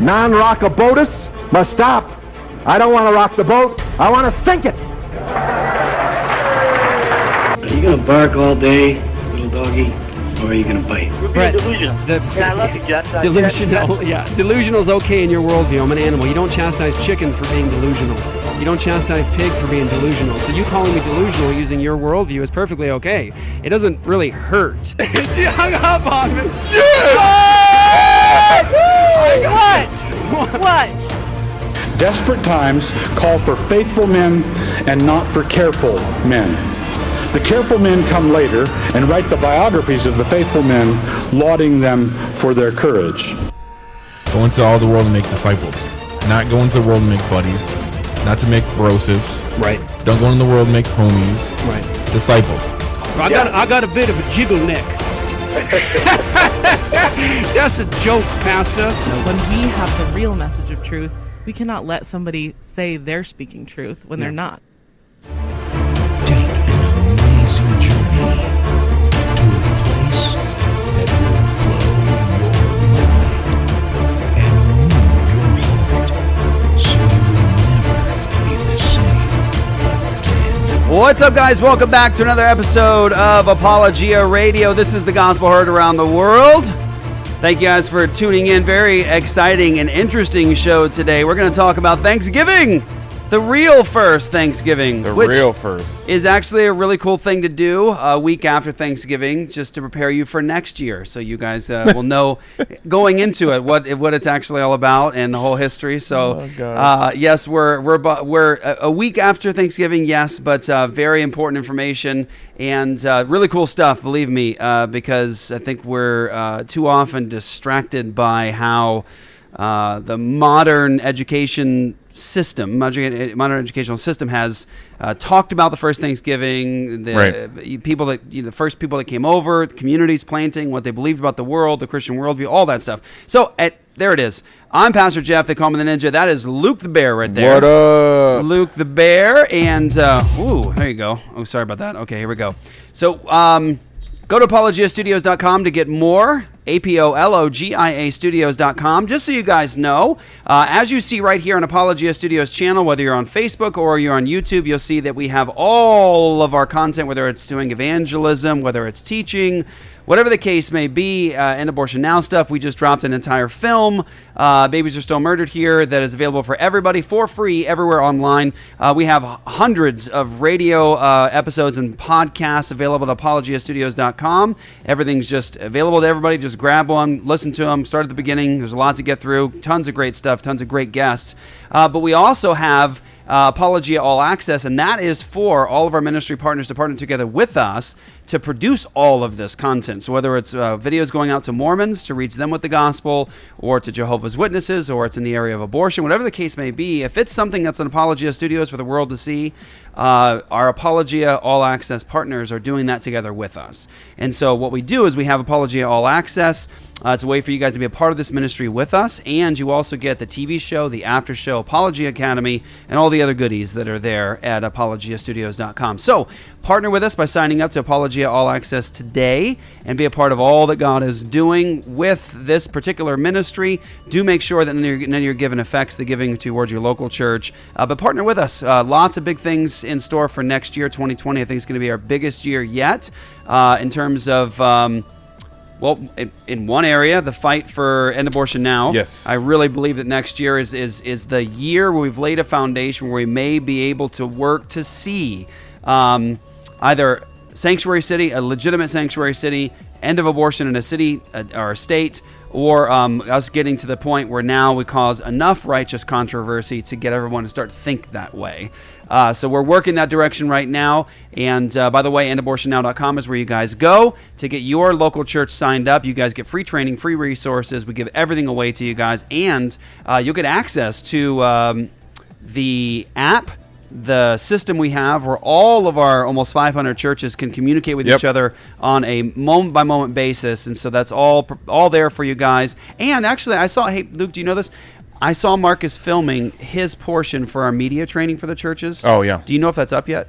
non-rockabotus must stop. I don't want to rock the boat. I want to sink it. Are you going to bark all day, little doggy, or are you going to bite? We're being Brett, delusional. I love you, Jeff. Delusional, yeah. Delusional is okay in your worldview. I'm an animal. You don't chastise chickens for being delusional. You don't chastise pigs for being delusional. So you calling me delusional using your worldview is perfectly okay. It doesn't really hurt. She hung up on me. What? Desperate times call for faithful men and not for careful men. The careful men come later and write the biographies of the faithful men, lauding them for their courage. Go into all the world and make disciples. Not go into the world and make buddies. Not to make brosives. Right. Don't go into the world and make homies. Right. Disciples. I got a bit of a jiggle neck. That's a joke, Pastor. When we have the real message of truth, we cannot let somebody say they're speaking truth when they're not. Take an amazing journey to a place that will blow your mind and move your heart so you will never be the same again. What's up, guys? Welcome back to another episode of Apologia Radio. This is the gospel heard around the world. Thank you guys for tuning in. Very exciting and interesting show today. We're going to talk about Thanksgiving. The real first Thanksgiving. The real first. Is actually a really cool thing to do a week after Thanksgiving, just to prepare you for next year. So you guys will know going into it what it's actually all about and the whole history. So yes, we're a week after Thanksgiving, yes, but very important information and really cool stuff, believe me, because I think we're too often distracted by how the modern educational system has talked about the first Thanksgiving, people that the first people that came over, the communities planting, what they believed about the world, the Christian worldview, all that stuff. So there it is. I'm Pastor Jeff. They call me the Ninja. That is Luke the Bear right there. What up? Luke the Bear. And there you go. Oh, sorry about that. Okay, here we go. So go to apologiastudios.com to get more. APOLOGIA studios.com. Just so you guys know, as you see right here on Apologia Studios channel, whether you're on Facebook or you're on YouTube, you'll see that we have all of our content, whether it's doing evangelism, whether it's teaching, whatever the case may be, and Abortion Now stuff. We just dropped an entire film, Babies Are Still Murdered Here, that is available for everybody for free everywhere online. We have hundreds of radio episodes and podcasts available at apologiastudios.com. Everything's just available to everybody. Just grab one, listen to them, start at the beginning. There's a lot to get through. Tons of great stuff, tons of great guests. But we also have Apologia All Access, and that is for all of our ministry partners to partner together with us to produce all of this content. So whether it's videos going out to Mormons to reach them with the gospel, or to Jehovah's Witnesses, or it's in the area of abortion, whatever the case may be, if it's something that's on Apologia Studios for the world to see, our Apologia All Access partners are doing that together with us. And so what we do is we have Apologia All Access. It's a way for you guys to be a part of this ministry with us, and you also get the TV show, the after show, Apologia Academy, and all the other goodies that are there at apologiastudios.com. So partner with us by signing up to Apologia All Access today and be a part of all that God is doing with this particular ministry. Do make sure that none of your giving affects the giving towards your local church, but partner with us. Lots of big things in store for next year, 2020. I think it's going to be our biggest year yet in terms of in one area, the fight for End Abortion Now. Yes. I really believe that next year is the year where we've laid a foundation where we may be able to work to see either sanctuary city, a legitimate sanctuary city, end of abortion in a city or a state, or us getting to the point where now we cause enough righteous controversy to get everyone to start to think that way. So we're working that direction right now. And by the way, endabortionnow.com is where you guys go to get your local church signed up. You guys get free training, free resources. We give everything away to you guys. And you'll get access to the app, the system we have where all of our almost 500 churches can communicate with each other on a moment-by-moment basis. And so that's all there for you guys. And actually, I saw, hey, Luke, do you know this? I saw Marcus filming his portion for our media training for the churches. Oh, yeah. Do you know if that's up yet?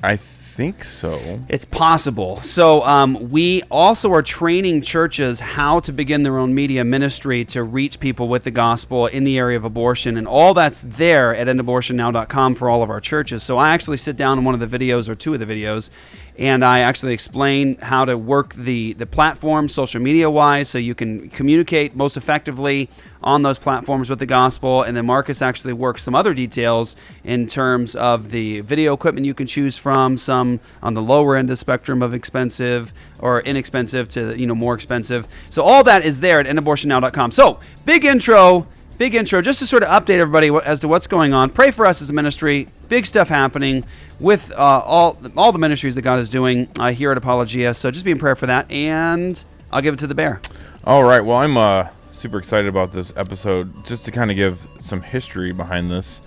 I think so. It's possible. So we also are training churches how to begin their own media ministry to reach people with the gospel in the area of abortion, and all that's there at endabortionnow.com for all of our churches. So I actually sit down in one of the videos, or two of the videos, and I actually explain how to work the platform social media-wise so you can communicate most effectively on those platforms with the gospel. And then Marcus actually works some other details in terms of the video equipment you can choose from, some on the lower end of the spectrum of expensive or inexpensive to more expensive. So all that is there at endabortionnow.com. So big intro, just to sort of update everybody as to what's going on. Pray for us as a ministry. Big stuff happening with all the ministries that God is doing here at Apologia. So just be in prayer for that, and I'll give it to the bear. All right. Well, I'm super excited about this episode, just to kind of give some history behind this.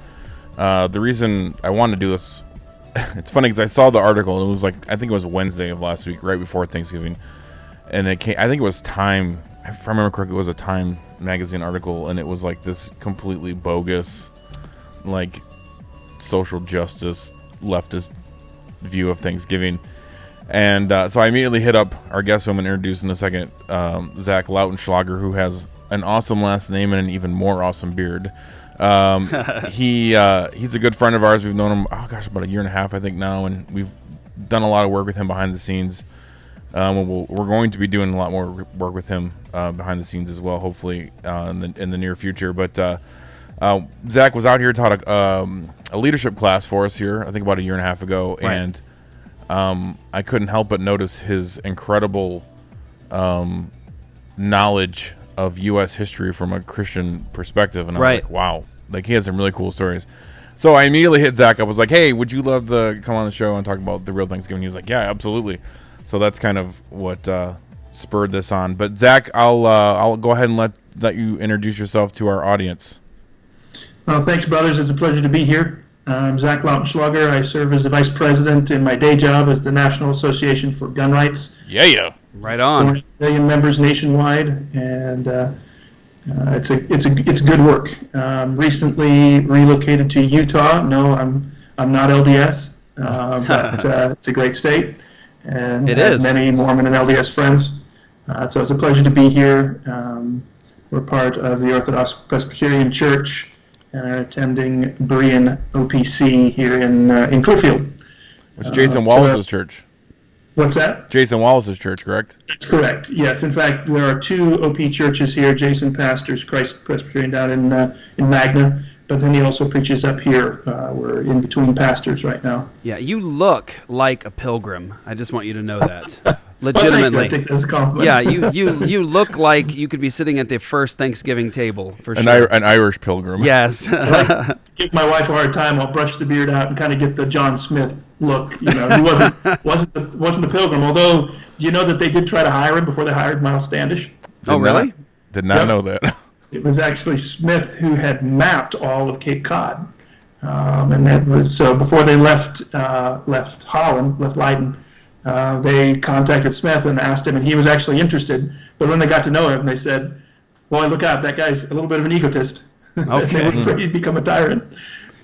The reason I wanted to do this, it's funny because I saw the article, and it was I think it was Wednesday of last week, right before Thanksgiving, and it came. I think it was Time. If I remember correctly, it was a Time magazine article, and it was this completely bogus, social justice leftist view of Thanksgiving. And so I immediately hit up our guest, who I'm going to introduce in a second, Zach Lautenshlager, who has an awesome last name and an even more awesome beard. He's a good friend of ours. We've known him, about a year and a half, I think now, and we've done a lot of work with him behind the scenes. We're going to be doing a lot more work with him behind the scenes as well, hopefully in the near future. But Zach was out here, taught a leadership class for us here, I think about a year and a half ago, right. And I couldn't help but notice his incredible knowledge of U.S. history from a Christian perspective, and I was like, wow, he had some really cool stories. So I immediately hit Zach. I was like, hey, would you love to come on the show and talk about the real Thanksgiving? He was like, yeah, absolutely. So that's kind of what spurred this on. But Zach, I'll go ahead and let you introduce yourself to our audience. Well, thanks, brothers. It's a pleasure to be here. I'm Zach Lautenshlager. I serve as the vice president in my day job as the National Association for Gun Rights. Yeah. Right on. 4 million members nationwide, and it's good work. Recently relocated to Utah. No, I'm not LDS, but it's a great state, and it has is. many Mormon and LDS friends. So it's a pleasure to be here. We're part of the Orthodox Presbyterian Church and are attending Berean OPC here in Clearfield. It's Jason Wallace's church. What's that? Jason Wallace's church, correct? That's correct. Yes. In fact, there are 2 OP churches here. Jason pastors Christ Presbyterian down in Magna, but then he also preaches up here. We're in between pastors right now. Yeah, you look like a pilgrim. I just want you to know that. Legitimately. I take that as a compliment. Yeah, you look like you could be sitting at the first Thanksgiving table for sure. An Irish pilgrim. Yes. Give my wife a hard time. I'll brush the beard out and kind of get the John Smith look. He wasn't the pilgrim. Although, do you know that they did try to hire him before they hired Miles Standish? Really? Did not know that. It was actually Smith who had mapped all of Cape Cod, and that was so. Before they left Holland, left Leiden. They contacted Smith and asked him, and he was actually interested. But when they got to know him, they said, "Boy, look out! That guy's a little bit of an egotist." Okay. They were afraid he'd become a tyrant,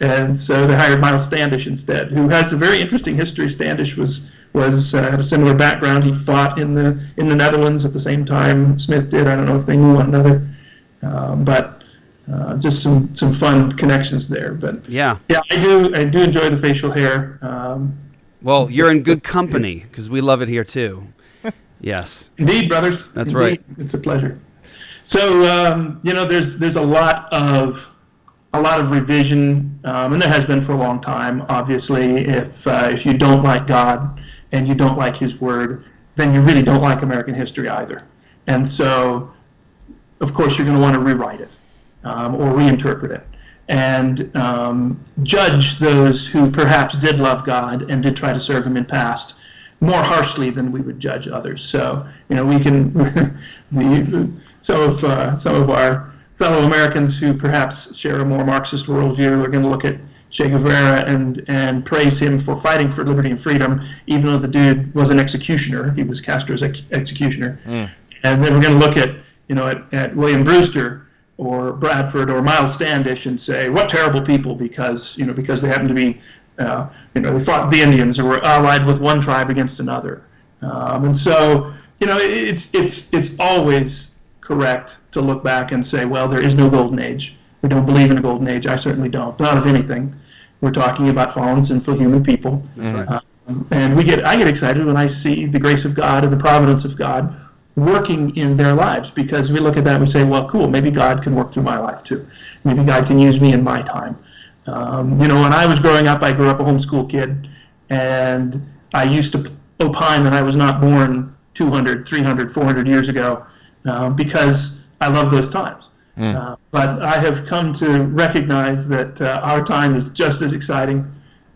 and so they hired Miles Standish instead, who has a very interesting history. Standish had a similar background. He fought in the Netherlands at the same time Smith did. I don't know if they knew one another, but just some fun connections there. But yeah, I do enjoy the facial hair. Well, you're in good company because we love it here too. Yes. Indeed, brothers. That's Indeed. right. It's a pleasure. So there's a lot of revision, and there has been for a long time. Obviously, if you don't like God and you don't like His Word, then you really don't like American history either. And so, of course, you're going to want to rewrite it or reinterpret it. And judge those who perhaps did love God and did try to serve Him in past more harshly than we would judge others. So we can some of our fellow Americans who perhaps share a more Marxist worldview are going to look at Che Guevara and praise him for fighting for liberty and freedom, even though the dude was an executioner. He was Castro's executioner. And then we're going to look at William Brewster or Bradford or Miles Standish and say, what terrible people, because they happen to be They fought the Indians or were allied with one tribe against another. And so, it's always correct to look back and say, well, there is no golden age. We don't believe in a golden age. I certainly don't. Not of anything. We're talking about fallen, sinful human people. That's right. And I get excited when I see the grace of God and the providence of God working in their lives, because we look at that and we say, well, cool, maybe God can work through my life too. Maybe God can use me in my time. When I was growing up, I grew up a homeschool kid, and I used to opine that I was not born 200, 300, 400 years ago because I love those times. But I have come to recognize that our time is just as exciting,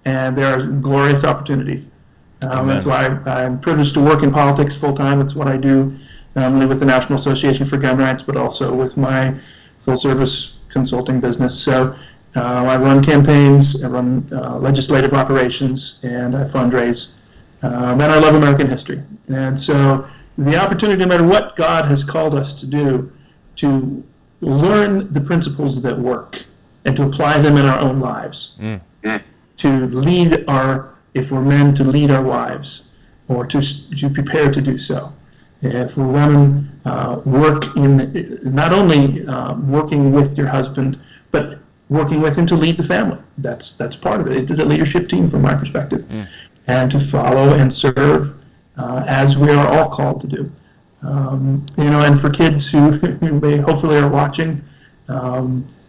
and there are glorious opportunities. That's why I'm privileged to work in politics full-time. It's what I do, not only with the National Association for Gun Rights, but also with my full-service consulting business. So I run campaigns, I run legislative operations, and I fundraise. And I love American history. And so the opportunity, no matter what God has called us to do, to learn the principles that work and to apply them in our own lives, to lead if we're men, to lead our wives, or to prepare to do so. If we're women, work in not only working with your husband, but working with him to lead the family. That's part of it. It is a leadership team from my perspective. And to follow and serve as we are all called to do. And for kids who hopefully are watching,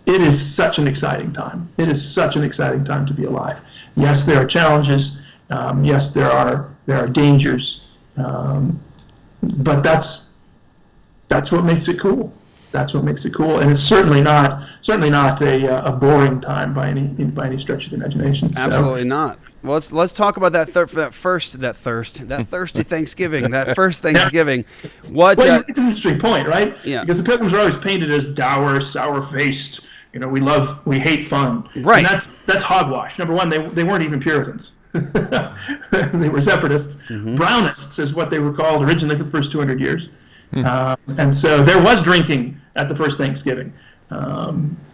it is such an exciting time. It is such an exciting time to be alive. Yes, there are challenges. Yes, there are dangers. But that's what makes it cool. That's what makes it cool, and it's certainly not a boring time by any stretch of the imagination. Absolutely not. Well, let's talk about that thirsty Thanksgiving, that first Thanksgiving. It's an interesting point, right? Yeah. Because the Pilgrims are always painted as dour, sour-faced. We hate fun. Right. And that's hogwash. Number one, they weren't even Puritans. They were Separatists. Brownists is what they were called originally for the first 200 years. And so there was drinking at the first Thanksgiving.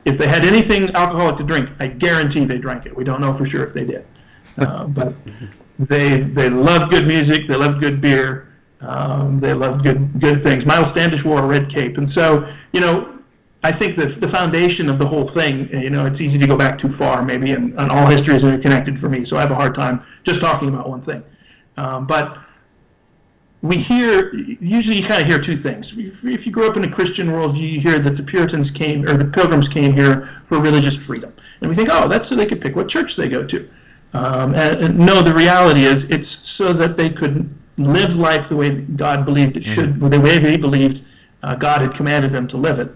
If they had anything alcoholic to drink, I guarantee they drank it. We don't know for sure if they did. But they loved good music. They loved good beer. They loved good things. Miles Standish wore a red cape. And so, I think that the foundation of the whole thing, it's easy to go back too far maybe, and all history is interconnected for me. So I have a hard time just talking about one thing. But usually you kind of hear two things. If you grew up in a Christian worldview, you hear that the Pilgrims came here for religious freedom. And we think, that's so they could pick what church they go to. And no, the reality is it's so that they could live life the way God believed it should, the way they believed God had commanded them to live it,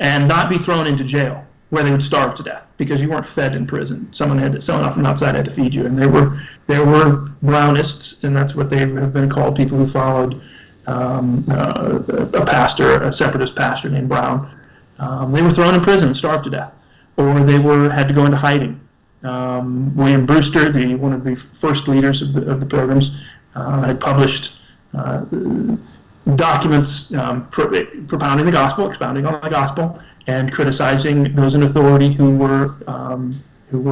and not be thrown into jail where they would starve to death because you weren't fed in prison. Someone from outside had to feed you, and there were Brownists, and that's what they have been called, people who followed a separatist pastor named Brown. They were thrown in prison and starved to death, or they had to go into hiding. William Brewster, one of the first leaders of the Pilgrims, had published documents propounding the gospel, expounding on the gospel, and criticizing those in authority who were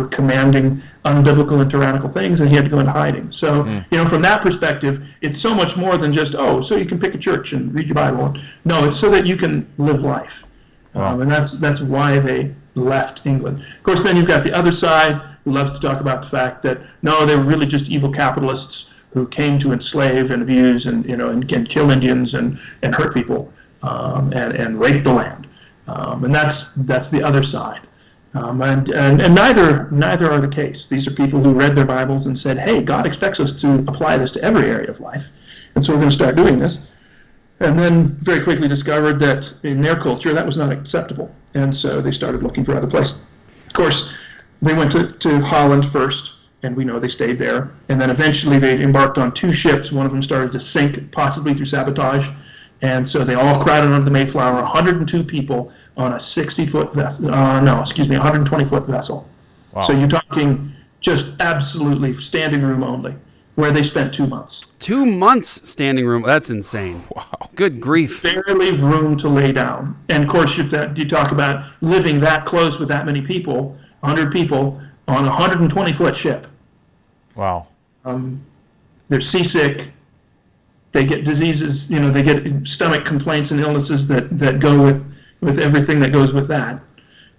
commanding unbiblical and tyrannical things, and he had to go into hiding. So, from that perspective, it's so much more than just, so you can pick a church and read your Bible. No, it's so that you can live life. Wow. And that's why they left England. Of course, then you've got the other side who loves to talk about the fact that, no, they were really just evil capitalists who came to enslave and abuse and kill Indians and hurt people and rape the land. And that's the other side. And neither are the case. These are people who read their Bibles and said, hey, God expects us to apply this to every area of life, and so we're going to start doing this. And then very quickly discovered that in their culture that was not acceptable, and so they started looking for other places. Of course, they went to Holland first, and we know they stayed there. And then eventually they embarked on two ships. One of them started to sink, possibly through sabotage. And so they all crowded onto the Mayflower, 102 people on a 120-foot vessel. Wow. So you're talking just absolutely standing room only, where they spent 2 months. 2 months standing room. That's insane. Wow. Good grief. Barely room to lay down. And of course, you talk about living that close with that many people, 100 people, on a 120-foot ship. Wow. They're seasick. They get diseases, they get stomach complaints and illnesses that go with everything that goes with that.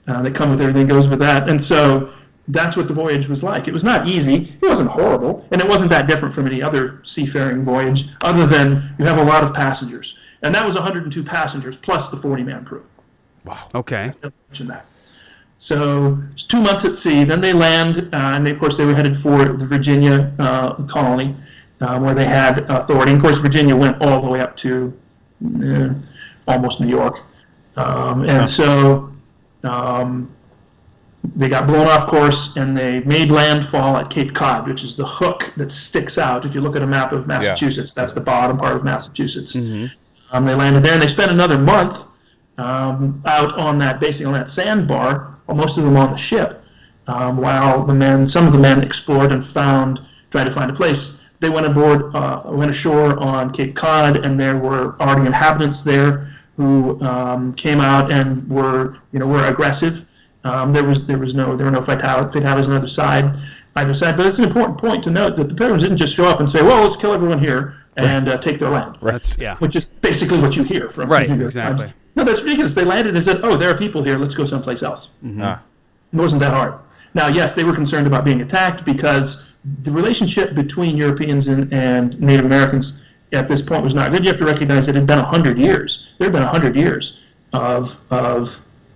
That come with everything that goes with that. And so that's what the voyage was like. It was not easy. It wasn't horrible. And it wasn't that different from any other seafaring voyage, other than you have a lot of passengers. And that was 102 passengers plus the 40-man crew. Wow. Okay. I mentioned that. So it's 2 months at sea. Then they land, and of course they were headed for the Virginia colony, where they had authority. And of course, Virginia went all the way up to almost New York. And so they got blown off course, and they made landfall at Cape Cod, which is the hook that sticks out. If you look at a map of Massachusetts, that's the bottom part of Massachusetts. Mm-hmm. They landed there, and they spent another month out on that, basically on that sandbar, most of them on the ship, while some of the men explored and tried to find a place. They went ashore on Cape Cod, and there were already inhabitants there who came out and were aggressive. There were no fatalities on either side. But it's an important point to note that the Pilgrims didn't just show up and say, "Well, let's kill everyone here and take their land." Right. Which is basically what you hear from Right. New York Exactly. Times. No, that's ridiculous. They landed and said, "Oh, there are people here. Let's go someplace else." Mm-hmm. It wasn't that hard. Now, yes, they were concerned about being attacked because the relationship between Europeans and Native Americans at this point was not good. You have to recognize it had been 100 years. There had been 100 years of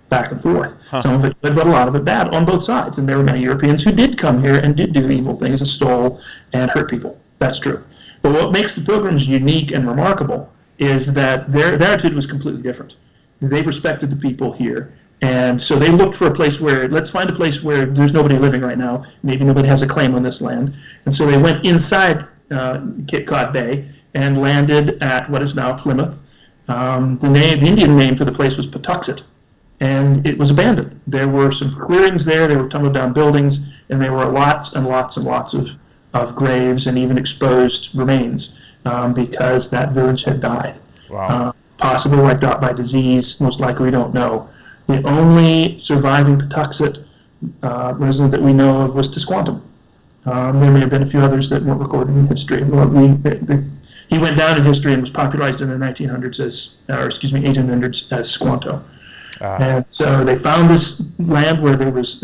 back and forth. Some of it good, but a lot of it bad on both sides. And there were many Europeans who did come here and did do evil things and stole and hurt people. That's true. But what makes the Pilgrims unique and remarkable is that their attitude was completely different. They respected the people here. And so they looked for a place let's find a place where there's nobody living right now. Maybe nobody has a claim on this land. And so they went inside Cape Cod Bay and landed at what is now Plymouth. The Indian name for the place was Patuxet. And it was abandoned. There were some clearings there were tumbled down buildings, and there were lots and lots and lots of graves and even exposed remains because that village had died. Wow. Possibly wiped out by disease, most likely we don't know. The only surviving Patuxet resident that we know of was Tisquantum. There may have been a few others that weren't recorded in history. He went down in history and was popularized in the 1800s 1800s as Squanto. And so they found this land where it was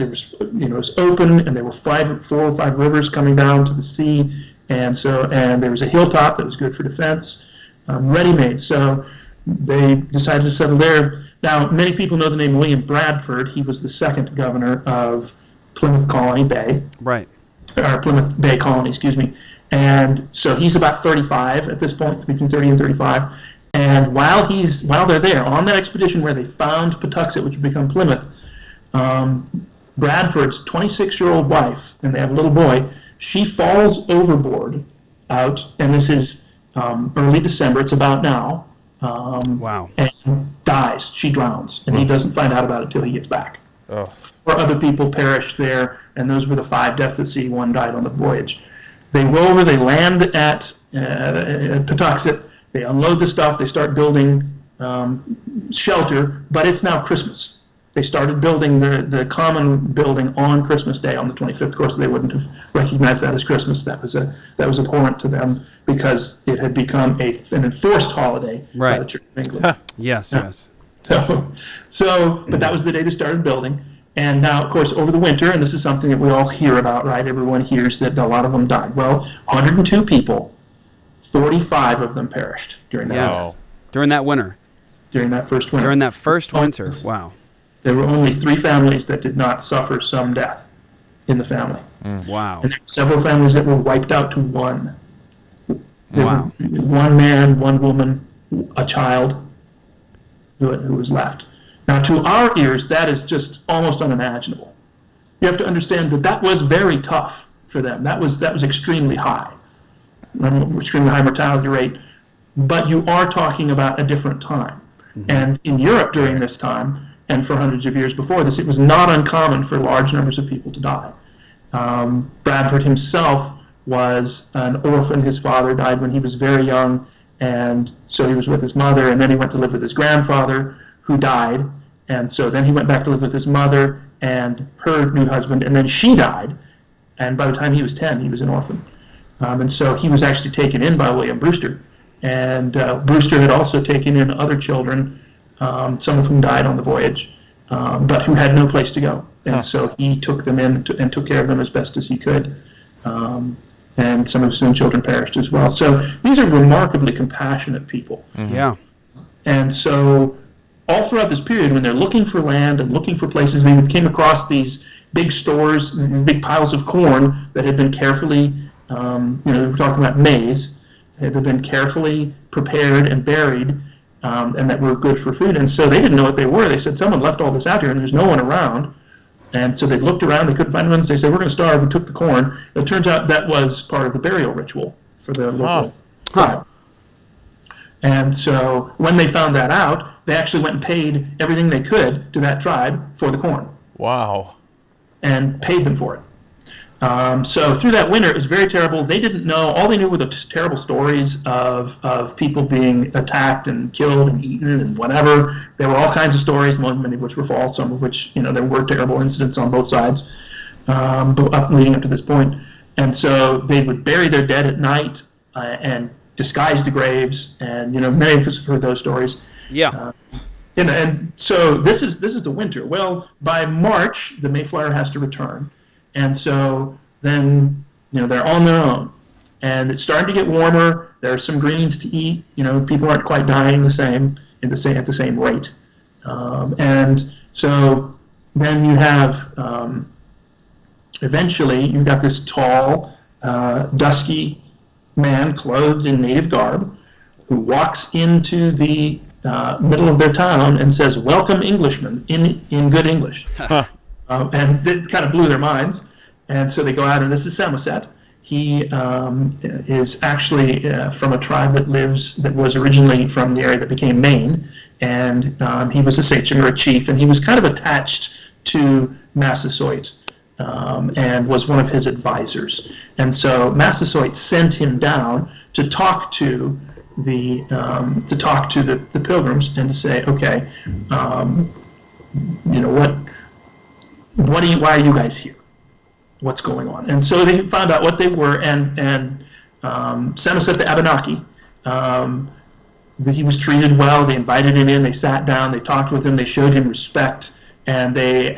open, and there were 4 or 5 rivers coming down to the sea, and there was a hilltop that was good for defense, ready-made. So they decided to settle there. Now, many people know the name William Bradford. He was the second governor of Plymouth Colony Bay. Right. Or Plymouth Bay Colony, excuse me. And so he's about 35 at this point, between 30 and 35. And while they're there on that expedition where they found Patuxet, which would become Plymouth, Bradford's 26-year-old wife, and they have a little boy, she falls overboard out, and this is early December. It's about now. Wow. And dies. She drowns, and he doesn't find out about it until he gets back. Oh. 4 other people perished there, and those were the 5 deaths at sea. 1 died on the voyage. They roll over. They land at Patuxet. They unload the stuff. They start building shelter, but it's now Christmas. They started building the common building on Christmas Day, on the 25th. Of course, they wouldn't have recognized that as Christmas. That was abhorrent to them because it had become an enforced holiday by the Church of England. Yes. So, but that was the day they started building. And now, of course, over the winter, and this is something that we all hear about, right? Everyone hears that a lot of them died. Well, 102 people, 45 of them perished during that. Yes. During that winter. During that first winter. During that first winter. Wow. There were only 3 families that did not suffer some death in the family. Wow. And there were several families that were wiped out to 1. Wow. 1 man, 1 woman, a child who was left. Now, to our ears, that is just almost unimaginable. You have to understand that was very tough for them. That was extremely high. Extremely high mortality rate. But you are talking about a different time. Mm-hmm. And in Europe during this time, and for hundreds of years before this, it was not uncommon for large numbers of people to die. Bradford himself was an orphan. His father died when he was very young, and so he was with his mother, and then he went to live with his grandfather, who died, And so then he went back to live with his mother and her new husband, and then she died. And by the time he was 10, he was an orphan. And so he was actually taken in by William Brewster. And Brewster had also taken in other children, some of whom died on the voyage, but who had no place to go. And so he took them in and took care of them as best as he could. And some of his own children perished as well. So these are remarkably compassionate people. Yeah. And so all throughout this period, when they're looking for land and looking for places, they came across these big stores, these big piles of corn that had been carefully, we're talking about maize, that had been carefully prepared and buried, and that were good for food. And so they didn't know what they were. They said, someone left all this out here and there's no one around. And so they looked around, they couldn't find anyone, so they said, we're going to starve. We took the corn. It turns out that was part of the burial ritual for the local tribe. And so when they found that out, they actually went and paid everything they could to that tribe for the corn. Wow. And paid them for it. So through that winter, it was very terrible. They didn't know. All they knew were the terrible stories of people being attacked and killed and eaten and whatever. There were all kinds of stories, many of which were false, some of which, there were terrible incidents on both sides leading up to this point. And so they would bury their dead at night and disguise the graves. And, many of us have heard those stories. Yeah. And so this is the winter. Well, by March, the Mayflower has to return. And so then, they're on their own. And it's starting to get warmer. There are some greens to eat. People aren't quite dying at the same rate. And so then you have, eventually, you've got this tall, dusky man clothed in native garb who walks into the middle of their town and says, "Welcome, Englishmen," in good English. And it kind of blew their minds. And so they go out, and this is Samoset. He is actually from a tribe that was originally from the area that became Maine. And he was a sachem, or a chief, and he was kind of attached to Massasoit and was one of his advisors. And so Massasoit sent him down to talk to the pilgrims and to say, okay, why are you guys here? What's going on? And so they found out what they were, and Samoset the Abenaki, that he was treated well. They invited him in. They sat down. They talked with him. They showed him respect, and they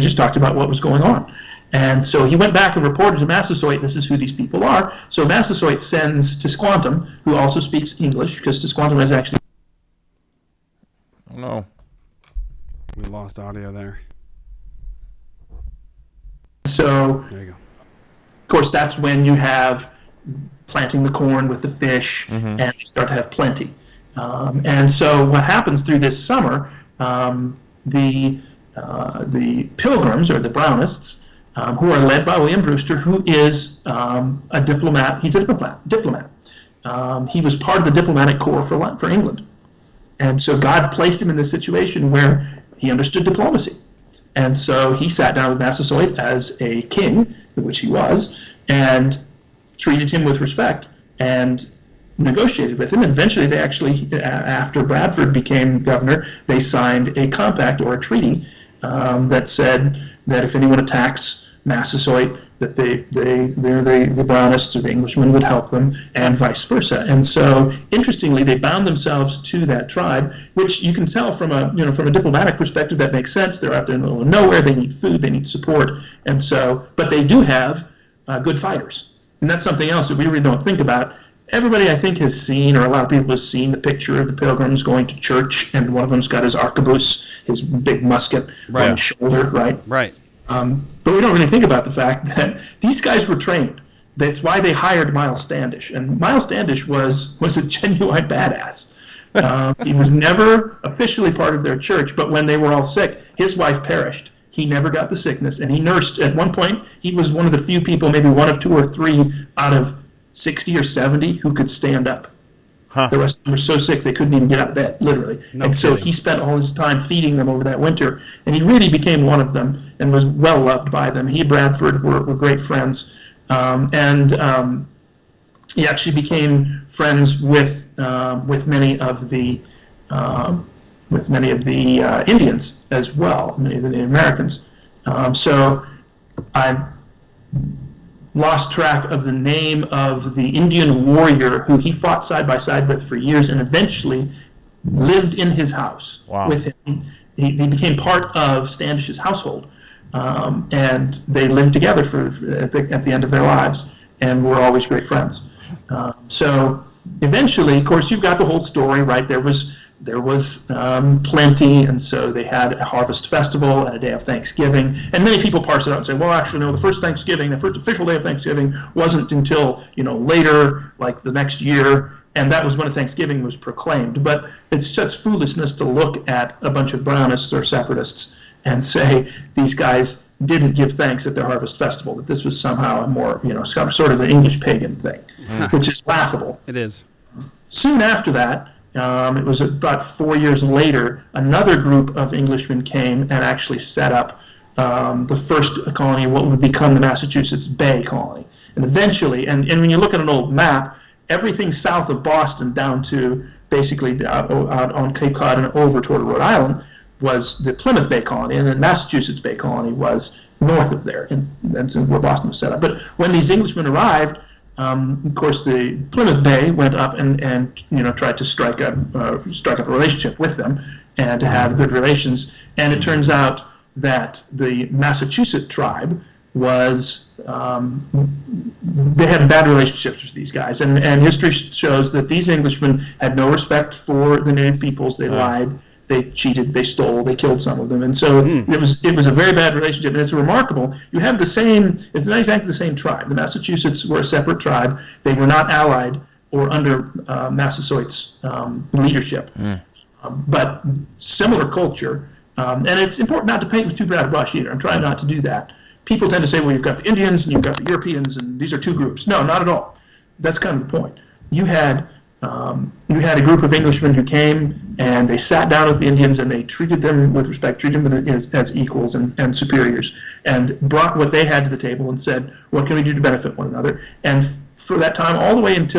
just talked about what was going on. And so he went back and reported to Massasoit, this is who these people are. So Massasoit sends Tisquantum, who also speaks English, because Tisquantum is actually... Oh, no. We lost audio there. So, there you go. Of course, that's when you have planting the corn with the fish, and they start to have plenty. And so what happens through this summer, the Pilgrims, or the Brownists, who are led by William Brewster, who is a diplomat. He's a diplomat. He was part of the diplomatic corps for England. And so God placed him in this situation where he understood diplomacy. And so he sat down with Massasoit as a king, which he was, and treated him with respect and negotiated with him. And eventually they actually, after Bradford became governor, they signed a compact or a treaty that said that if anyone attacks Massasoit, that the Brownists or the Englishmen would help them, and vice versa. And so, interestingly, they bound themselves to that tribe, which you can tell from a diplomatic perspective that makes sense. They're out there in the middle of nowhere. They need food. They need support. And so, but they do have good fighters, and that's something else that we really don't think about. Everybody, I think, has seen, or a lot of people have seen, the picture of the Pilgrims going to church, and one of them's got his arquebus, his big musket on his shoulder, right? Right. But we don't really think about the fact that these guys were trained. That's why they hired Miles Standish. And Miles Standish was a genuine badass. He was never officially part of their church, but when they were all sick, his wife perished. He never got the sickness, and he nursed. At one point, he was one of the few people, maybe one of 2 or 3 out of 60 or 70, who could stand up. The rest of them were so sick they couldn't even get out of bed, literally. So he spent all his time feeding them over that winter, and he really became one of them and was well loved by them. He and Bradford were great friends, and he actually became friends with many of the many of the Indians as well, many of the Native Americans. So I lost track of the name of the Indian warrior who he fought side by side with for years and eventually lived in his house with him. He became part of Standish's household, and they lived together at the end of their lives and were always great friends. So eventually, of course, you've got the whole story, right? There was plenty, and so they had a harvest festival and a day of Thanksgiving. And many people parse it out and say, well, actually, no, the first official day of Thanksgiving wasn't until later, like the next year, and that was when Thanksgiving was proclaimed. But it's just foolishness to look at a bunch of Brownists or separatists and say these guys didn't give thanks at their harvest festival, that this was somehow a more, sort of an English pagan thing, which is laughable. It is. Soon after that, it was about 4 years later, another group of Englishmen came and actually set up the first colony, what would become the Massachusetts Bay Colony. And eventually, and when you look at an old map, everything south of Boston down to basically out on Cape Cod and over toward Rhode Island was the Plymouth Bay Colony, and then Massachusetts Bay Colony was north of there, and that's where Boston was set up. But when these Englishmen arrived, of course, the Plymouth Bay went up and tried to strike up a relationship with them and to have good relations. And it turns out that the Massachusetts tribe was they had bad relationships with these guys, and history shows that these Englishmen had no respect for the native peoples. They lied, they cheated, they stole, they killed some of them, and so it was a very bad relationship. And it's remarkable. You have it's not exactly the same tribe. The Massachusetts were a separate tribe. They were not allied or under Massasoit's leadership, but similar culture. And it's important not to paint with too broad a brush either. I'm trying not to do that. People tend to say, well, you've got the Indians and you've got the Europeans, and these are two groups. No, not at all. That's kind of the point. You had a group of Englishmen who came and they sat down with the Indians and they treated them with respect, treated them as equals and superiors, and brought what they had to the table and said, what can we do to benefit one another? And for that time, all the way into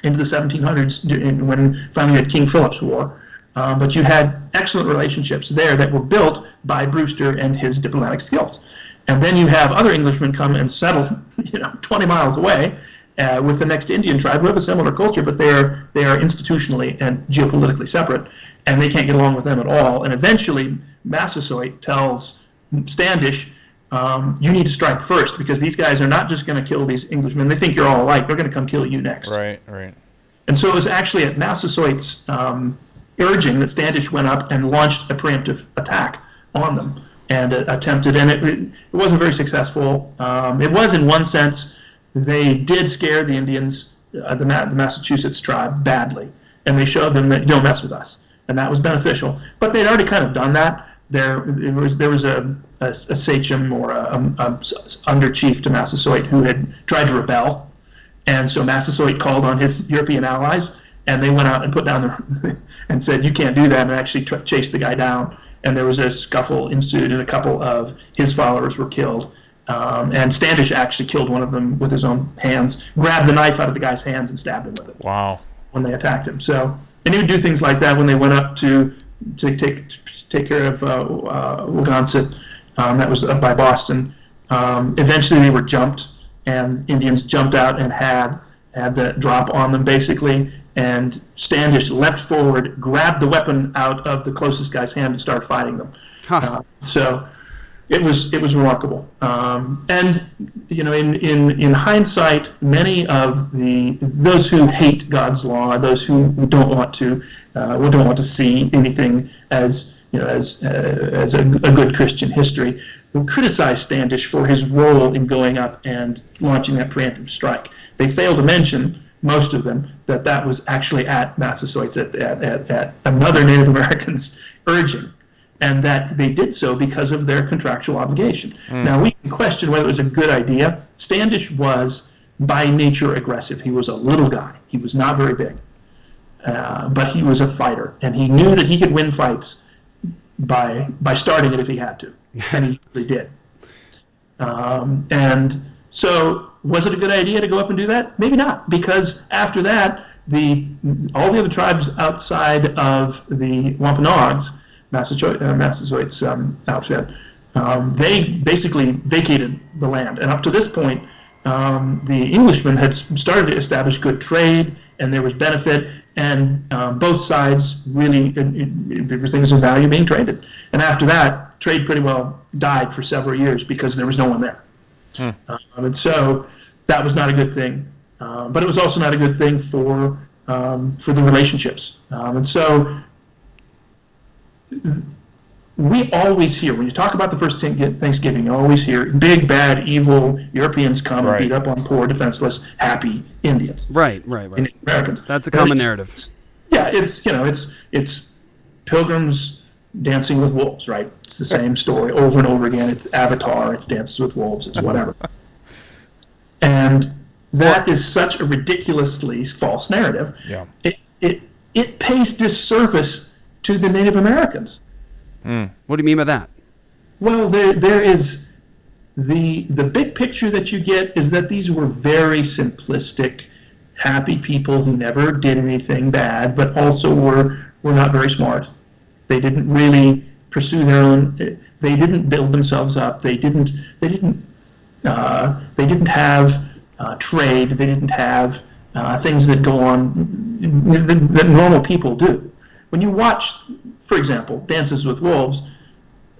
the 1700s, when finally you had King Philip's War, but you had excellent relationships there that were built by Brewster and his diplomatic skills. And then you have other Englishmen come and settle 20 miles away with the next Indian tribe who have a similar culture, but they are institutionally and geopolitically separate, and they can't get along with them at all. And eventually, Massasoit tells Standish, you need to strike first, because these guys are not just going to kill these Englishmen. They think you're all alike. They're going to come kill you next. Right. And so it was actually at Massasoit's urging that Standish went up and launched a preemptive attack on them and attempted, and it wasn't very successful. It was, in one sense, they did scare the Indians, the Massachusetts tribe, badly, and they showed them that you don't mess with us, and that was beneficial. But they'd already kind of done that. There was a sachem or a under chief to Massasoit who had tried to rebel, and so Massasoit called on his European allies, and they went out and put down and said, you can't do that, and actually chased the guy down. And there was a scuffle ensued, and a couple of his followers were killed. And Standish actually killed one of them with his own hands, grabbed the knife out of the guy's hands and stabbed him with it. Wow. When they attacked him. So, and he would do things like that when they went up to take care of Waganset. That was up by Boston. Eventually they were jumped, and Indians jumped out and had the drop on them, basically. And Standish leapt forward, grabbed the weapon out of the closest guy's hand, and started fighting them. So it was remarkable. And in hindsight, many of those who hate God's law, those who don't want to see anything as a good Christian history, will criticize Standish for his role in going up and launching that preemptive strike. They fail to mention, most of them, that was actually at Massasoit's, at another Native American's urging, and that they did so because of their contractual obligation. Now, we can question whether it was a good idea. Standish was, by nature, aggressive. He was a little guy. He was not very big, but he was a fighter, and he knew that he could win fights by starting it if he had to, and he really did. And so, was it a good idea to go up and do that? Maybe not, because after that, all the other tribes outside of the Wampanoags, Massasoit's outfit, they basically vacated the land. And up to this point, the Englishmen had started to establish good trade, and there was benefit, and both sides really, there were things of value being traded. And after that, trade pretty well died for several years because there was no one there. And so that was not a good thing. But it was also not a good thing for the relationships. And so we always hear, when you talk about the first Thanksgiving, you always hear big, bad, evil Europeans come and beat up on poor, defenseless, happy Indians. Right. Indian Americans. That's a common narrative. Yeah, it's Pilgrims dancing with wolves, right? It's the same story over and over again. It's Avatar, it's Dances with Wolves, it's whatever. And that is such a ridiculously false narrative. Yeah. It pays disservice to the Native Americans. What do you mean by that? Well, there is the big picture that you get is that these were very simplistic, happy people who never did anything bad, but also were not very smart. They didn't really pursue their own. They didn't build themselves up. They didn't have trade. They didn't have things that go on that normal people do. When you watch, for example, Dances with Wolves,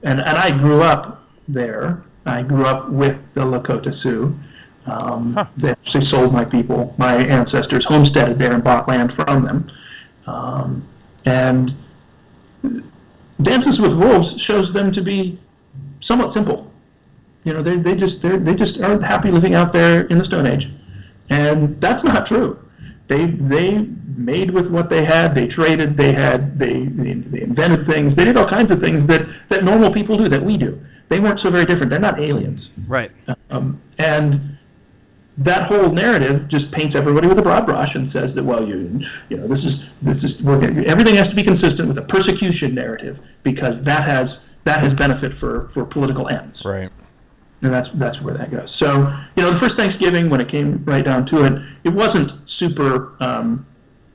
and I grew up there. I grew up with the Lakota Sioux. They actually sold my ancestors homesteaded there and bought land from them. And Dances with Wolves shows them to be somewhat simple. They just are happy living out there in the Stone Age, and that's not true. They made with what they had. They traded. They invented things. They did all kinds of things that normal people do, that we do. They weren't so very different. They're not aliens. Right. And that whole narrative just paints everybody with a broad brush and says that, well, this is everything has to be consistent with a persecution narrative because that has benefit for political ends. Right. And that's where that goes. So, the first Thanksgiving, when it came right down to it, it wasn't super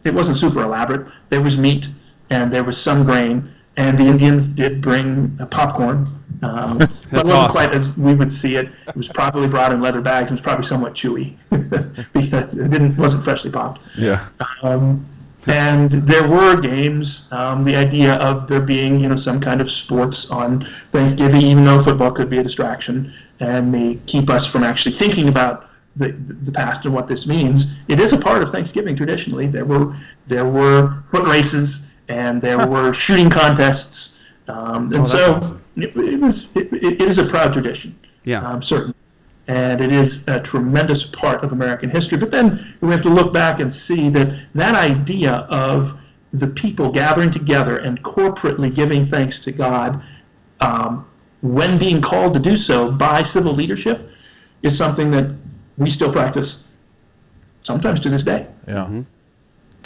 elaborate. There was meat and there was some grain, and the Indians did bring popcorn. But it wasn't quite as we would see it. It was probably brought in leather bags. It was probably somewhat chewy because it wasn't freshly popped. Yeah. And there were games. The idea of there being, some kind of sports on Thanksgiving, even though football could be a distraction and may keep us from actually thinking about the past and what this means. It is a part of Thanksgiving traditionally. There were foot races and there were shooting contests, and so awesome. It is a proud tradition. Yeah, certainly. And it is a tremendous part of American history. But then we have to look back and see that idea of the people gathering together and corporately giving thanks to God when being called to do so by civil leadership is something that we still practice sometimes to this day. Yeah. Mm-hmm.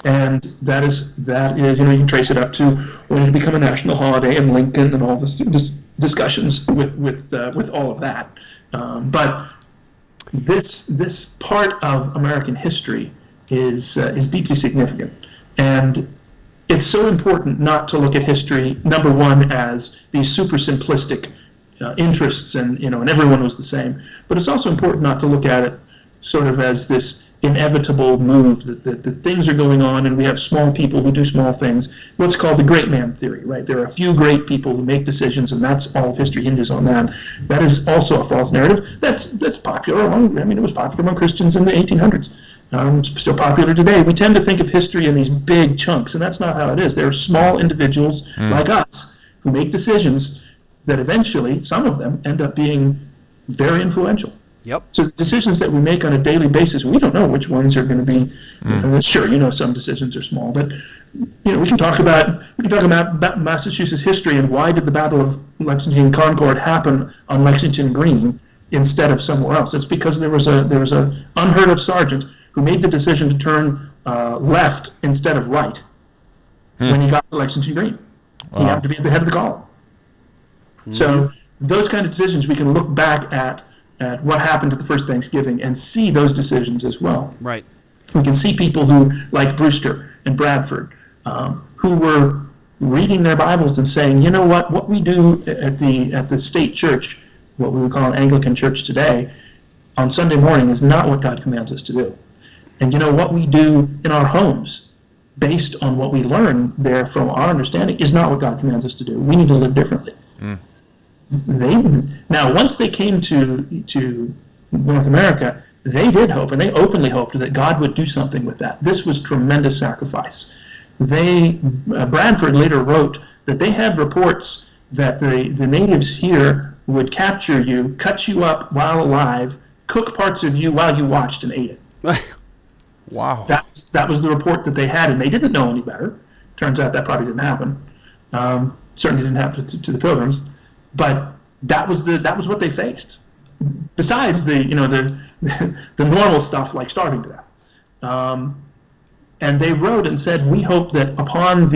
And that is you can trace it up to when it became a national holiday and Lincoln and all this discussions with all of that. But this part of American history is deeply significant, and it's so important not to look at history, number one, as these super simplistic interests and everyone was the same. But it's also important not to look at it sort of as this inevitable move that things are going on and we have small people who do small things. What's called the great man theory, right? There are a few great people who make decisions, and that's all of history hinges on that. That is also a false narrative. That's popular it was popular among Christians in the 1800s. It's still popular today. We tend to think of history in these big chunks, and that's not how it is. There are small individuals like us who make decisions that eventually, some of them, end up being very influential. Yep. So the decisions that we make on a daily basis, we don't know which ones are going to be. Sure, some decisions are small, but we can talk about Massachusetts history and why did the Battle of Lexington and Concord happen on Lexington Green instead of somewhere else? It's because there was a unheard of sergeant who made the decision to turn left instead of right when he got to Lexington Green. He happened to be at the head of the column. So those kind of decisions, we can look back at what happened at the first Thanksgiving and see those decisions as well. Right. We can see people who, like Brewster and Bradford, who were reading their Bibles and saying, you know what we do at the state church, what we would call an Anglican church today, on Sunday morning is not what God commands us to do. And you know what we do in our homes, based on what we learn there from our understanding, is not what God commands us to do. We need to live differently. Now, once they came to North America, they did hope, and they openly hoped that God would do something with that. This was tremendous sacrifice. Bradford later wrote that they had reports that the natives here would capture you, cut you up while alive, cook parts of you while you watched and ate it. Wow. That was the report that they had, and they didn't know any better. Turns out that probably didn't happen. Certainly didn't happen to the Pilgrims, but that was what they faced. Besides the normal stuff like starving to death. And they wrote and said, we hope that upon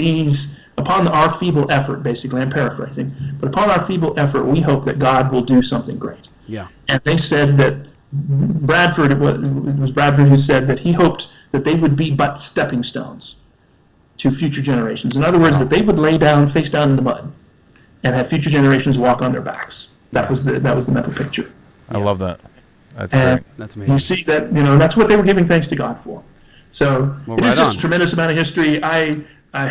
our feeble effort, basically, I'm paraphrasing, but upon our feeble effort, we hope that God will do something great. Yeah. And they said that Bradford, it was Bradford who said that he hoped that they would be but stepping stones to future generations. In other words, that they would lay down, face down in the mud, and have future generations walk on their backs. That was the mental picture. I love that. That's great. That's amazing. You see that, that's what they were giving thanks to God for. So it is just a tremendous amount of history.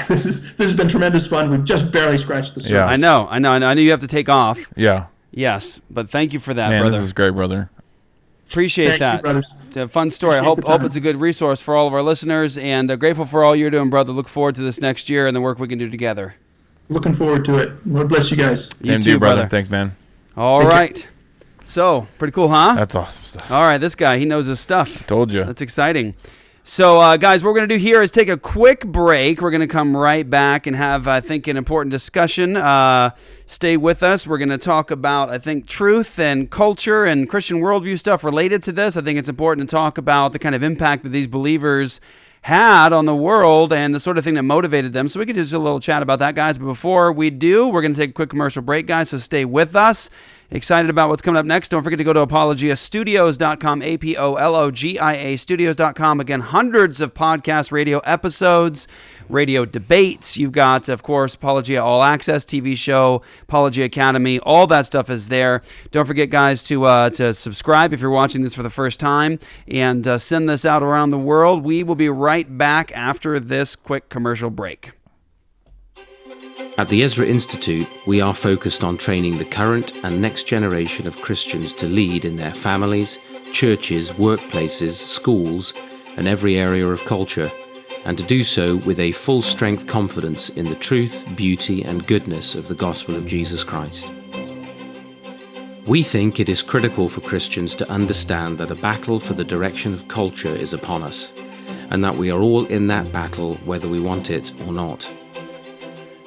This has been tremendous fun. We've just barely scratched the surface. Yeah. I know. I know you have to take off. Yeah. Yes, but thank you for that, Man, brother. this is great, brother. Appreciate Thank that. you, brothers. It's a fun story. I hope it's a good resource for all of our listeners, and grateful for all you're doing, brother. Look forward to this next year and the work we can do together. Looking forward to it. Lord bless you guys. Same to you, brother. Thanks, man. All right. So, pretty cool, huh? That's awesome stuff. All right, this guy, he knows his stuff. Told you. That's exciting. So, guys, what we're going to do here is take a quick break. We're going to come right back and have, I think, an important discussion. Stay with us. We're going to talk about, I think, truth and culture and Christian worldview stuff related to this. I think it's important to talk about the kind of impact that these believers had on the world and the sort of thing that motivated them. So we could do just a little chat about that, guys. But before we do, we're going to take a quick commercial break, guys, so stay with us. Excited about what's coming up next. Don't forget to go to apologiastudios.com, APOLOGIA studios.com. Again, hundreds of podcast radio episodes, radio debates. You've got, of course, Apologia All Access TV show, Apologia Academy. All that stuff is there. Don't forget, guys, to subscribe if you're watching this for the first time and send this out around the world. We will be right back after this quick commercial break. At the Ezra Institute, we are focused on training the current and next generation of Christians to lead in their families, churches, workplaces, schools, and every area of culture, and to do so with a full-strength confidence in the truth, beauty, and goodness of the gospel of Jesus Christ. We think it is critical for Christians to understand that a battle for the direction of culture is upon us, and that we are all in that battle whether we want it or not.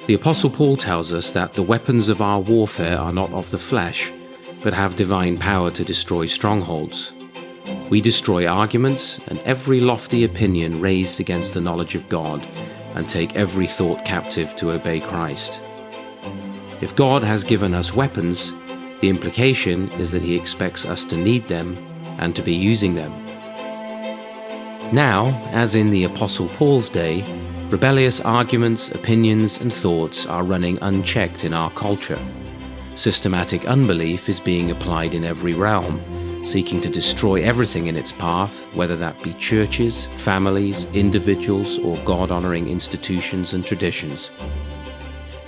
The Apostle Paul tells us that the weapons of our warfare are not of the flesh, but have divine power to destroy strongholds. We destroy arguments and every lofty opinion raised against the knowledge of God, and take every thought captive to obey Christ. If God has given us weapons, the implication is that He expects us to need them and to be using them. Now, as in the Apostle Paul's day, rebellious arguments, opinions, and thoughts are running unchecked in our culture. Systematic unbelief is being applied in every realm, seeking to destroy everything in its path, whether that be churches, families, individuals, or God-honoring institutions and traditions.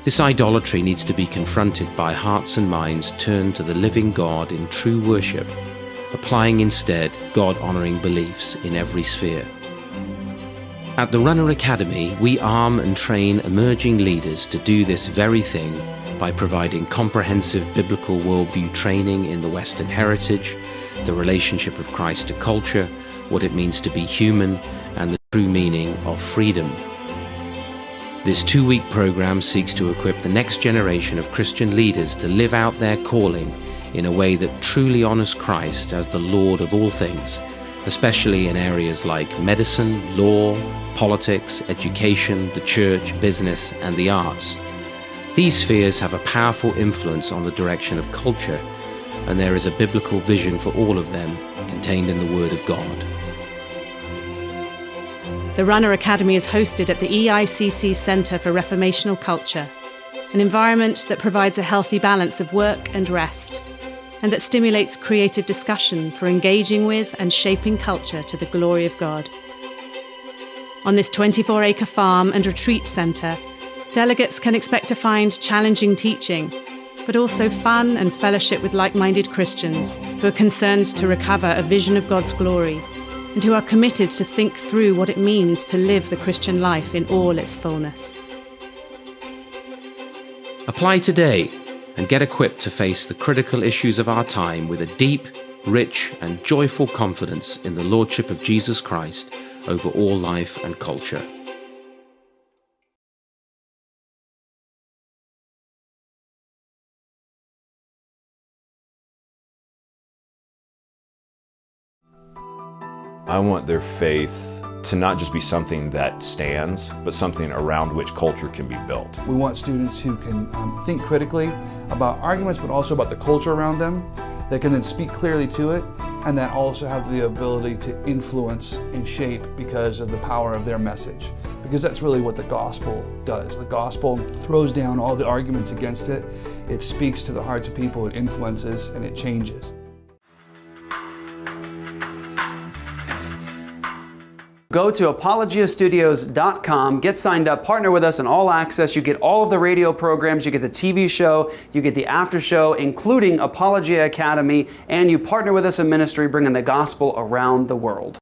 This idolatry needs to be confronted by hearts and minds turned to the living God in true worship, applying instead God-honoring beliefs in every sphere. At the Runner Academy, we arm and train emerging leaders to do this very thing by providing comprehensive biblical worldview training in the Western heritage, the relationship of Christ to culture, what it means to be human, and the true meaning of freedom. This 2-week program seeks to equip the next generation of Christian leaders to live out their calling in a way that truly honors Christ as the Lord of all things, especially in areas like medicine, law, politics, education, the church, business, and the arts. These spheres have a powerful influence on the direction of culture, and there is a biblical vision for all of them contained in the Word of God. The Runner Academy is hosted at the EICC Centre for Reformational Culture, an environment that provides a healthy balance of work and rest, and that stimulates creative discussion for engaging with and shaping culture to the glory of God. On this 24-acre farm and retreat centre, delegates can expect to find challenging teaching, but also fun and fellowship with like-minded Christians who are concerned to recover a vision of God's glory and who are committed to think through what it means to live the Christian life in all its fullness. Apply today and get equipped to face the critical issues of our time with a deep, rich, and joyful confidence in the Lordship of Jesus Christ over all life and culture. I want their faith to not just be something that stands, but something around which culture can be built. We want students who can think critically about arguments, but also about the culture around them, that can then speak clearly to it, and that also have the ability to influence and shape because of the power of their message. Because that's really what the gospel does. The gospel throws down all the arguments against it. It speaks to the hearts of people, it influences, and it changes. Go to apologiastudios.com, get signed up, partner with us on All Access. You get all of the radio programs, you get the TV show, you get the after show, including Apologia Academy, and you partner with us in ministry, bringing the gospel around the world.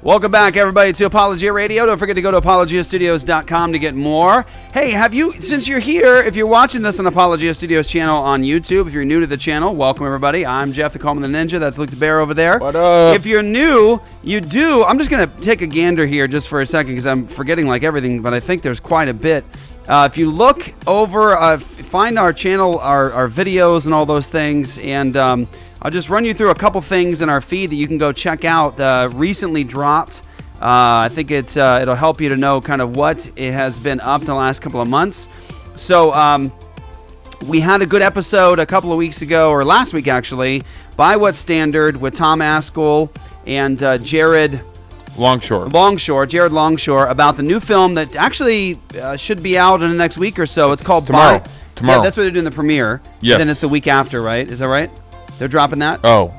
Welcome back, everybody, to Apologia Radio. Don't forget to go to apologiastudios.com to get more. Hey, since you're here, if you're watching this on Apologia Studios channel on YouTube, if you're new to the channel, welcome, everybody. I'm Jeff, the Coleman the Ninja. That's Luke the Bear over there. What up? If you're new, I'm just going to take a gander here just for a second because I'm forgetting like everything, but I think there's quite a bit. If you look over, find our channel, our videos and all those things, and I'll just run you through a couple things in our feed that you can go check out. Recently dropped. I think it'll help you to know kind of what it has been up the last couple of months. So we had a good episode a couple of weeks ago, or last week actually, By What Standard with Tom Askell and Jared Jared Longshore, about the new film that actually should be out in the next week or so. It's called Tomorrow. Yeah, that's what they're doing the premiere. Yes. Then it's the week after, right? Is that right? They're dropping that? Oh,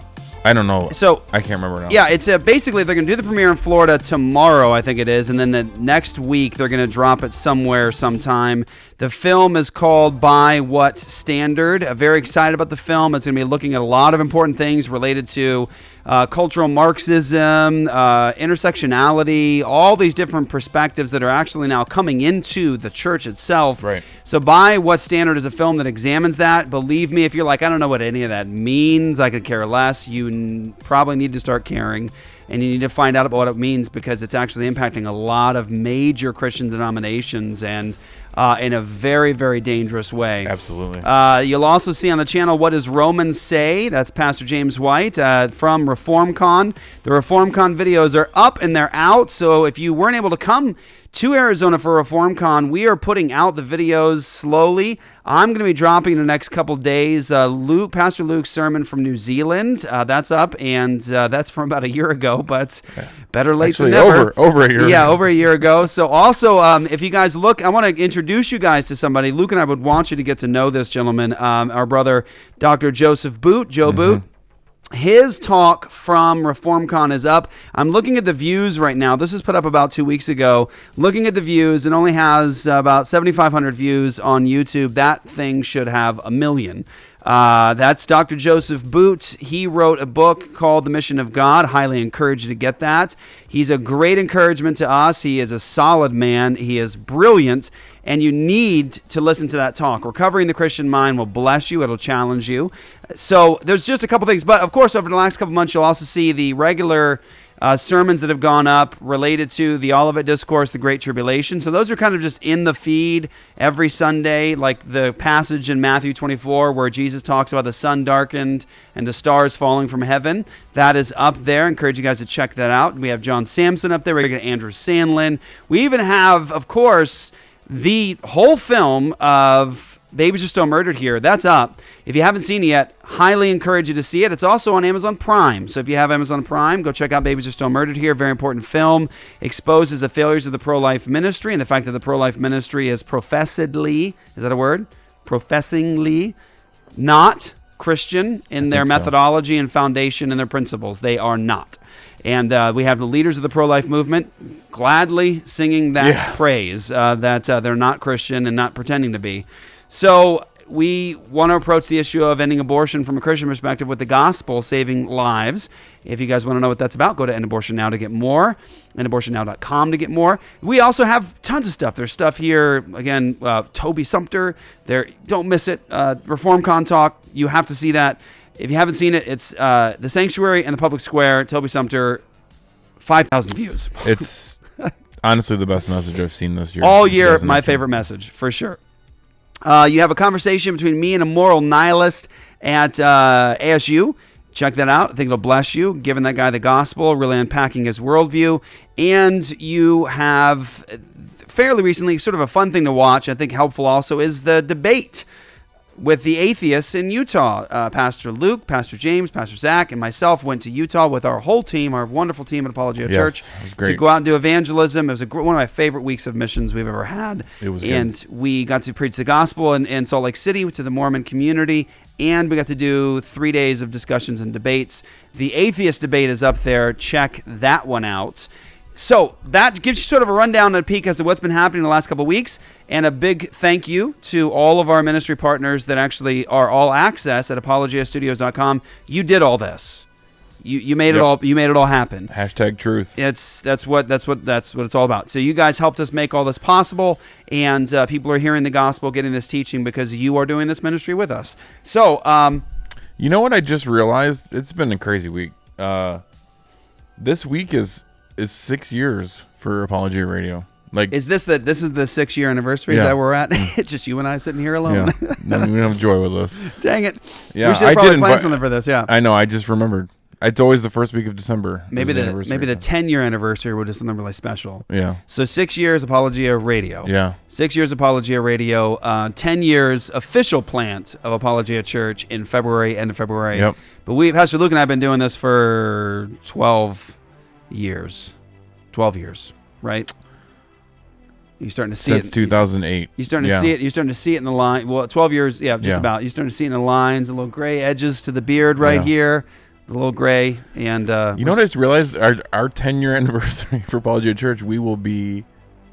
I don't know. So I can't remember now. Yeah, it's basically they're going to do the premiere in Florida tomorrow, I think it is, and then the next week they're going to drop it somewhere sometime. The film is called By What Standard? Very excited about the film. It's going to be looking at a lot of important things related to cultural Marxism, intersectionality, all these different perspectives that are actually now coming into the church itself. Right. So By What Standard is a film that examines that. Believe me, if you're like, I don't know what any of that means, I could care less, you probably need to start caring. And you need to find out about what it means because it's actually impacting a lot of major Christian denominations and in a very, very dangerous way. Absolutely. You'll also see on the channel What Does Romans Say? That's Pastor James White from ReformCon. The ReformCon videos are up and they're out. So if you weren't able to come to Arizona for ReformCon, we are putting out the videos slowly. I'm going to be dropping in the next couple days. Pastor Luke's sermon from New Zealand, that's up, and that's from about a year ago, but better late than never. Over a year. Yeah, over a year ago. So also, if you guys look, I want to introduce you guys to somebody. Luke and I would want you to get to know this gentleman, our brother, Dr. Joseph Boot, Joe Boot. His talk from ReformCon is up. I'm looking at the views right now. This was put up about 2 weeks ago. Looking at the views, it only has about 7,500 views on YouTube. That thing should have 1 million. That's Dr. Joseph Boot. He wrote a book called The Mission of God. Highly encourage you to get that. He's a great encouragement to us. He is a solid man. He is brilliant. And you need to listen to that talk. Recovering the Christian Mind will bless you. It'll challenge you. So there's just a couple things. But, of course, over the last couple months, you'll also see the regular sermons that have gone up related to the Olivet Discourse, the Great Tribulation. So those are kind of just in the feed every Sunday, like the passage in Matthew 24 where Jesus talks about the sun darkened and the stars falling from heaven. That is up there. I encourage you guys to check that out. We have John Samson up there. We got Andrew Sandlin. We even have, of course, the whole film of Babies Are Still Murdered Here. That's up. If you haven't seen it yet, highly encourage you to see it. It's also on Amazon Prime. So if you have Amazon Prime, go check out Babies Are Still Murdered Here. Very important film. Exposes the failures of the pro-life ministry and the fact that the pro-life ministry is professedly, is that a word? Professingly not Christian in their methodology and foundation and their principles. They are not. And we have the leaders of the pro-life movement gladly singing that praise, that they're not Christian and not pretending to be. So we want to approach the issue of ending abortion from a Christian perspective with the gospel saving lives. If you guys want to know what that's about, go to End Abortion Now to get more, endabortionnow.com to get more. We also have tons of stuff. There's stuff here, again, Toby Sumter. Don't miss it. ReformCon Talk, you have to see that. If you haven't seen it, it's The Sanctuary and the Public Square, Toby Sumter, 5,000 views. It's honestly the best message I've seen this year. All year, my favorite message, for sure. You have a conversation between me and a moral nihilist at ASU. Check that out. I think it'll bless you, giving that guy the gospel, really unpacking his worldview. And you have, fairly recently, sort of a fun thing to watch, I think helpful also, is the debate with the atheists in Utah. Pastor Luke, Pastor James, Pastor Zach, and myself went to Utah with our whole team, our wonderful team at Apologia Church, it was great. to go out and do evangelism. It was one of my favorite weeks of missions we've ever had. It was and good. We got to preach the gospel in Salt Lake City to the Mormon community, and we got to do 3 days of discussions and debates. The atheist debate is up there. Check that one out. So that gives you sort of a rundown and a peek as to what's been happening in the last couple of weeks. And a big thank you to all of our ministry partners that actually are all access at apologiastudios.com. You did all this. You made it all. You made it all happen. Hashtag truth. That's what it's all about. So you guys helped us make all this possible, and people are hearing the gospel, getting this teaching because you are doing this ministry with us. So, you know what I just realized? It's been a crazy week. This week is 6 years for Apologia Radio. Like, this is the 6-year anniversary? Is that where we're at? It's just you and I sitting here alone. Yeah. No, we don't have Joy with us. Dang it. Yeah, we should have probably planned something for this. Yeah, I know. I just remembered. It's always the first week of December. Maybe the 10-year anniversary will do something really special. Yeah. So 6 years Apologia Radio. Yeah. 6 years Apologia Radio. 10 years official plant of Apologia Church in February, end of February. Yep. But Pastor Luke and I have been doing this for 12 years. 12 years, right? You're starting to see Since 2008. You're starting to see it. You're starting to see it in the line. Well, 12 years, about. You're starting to see it in the lines, the little gray edges to the beard here, the little gray. And you know what I just realized? Our 10-year anniversary for Apologia Church, we will be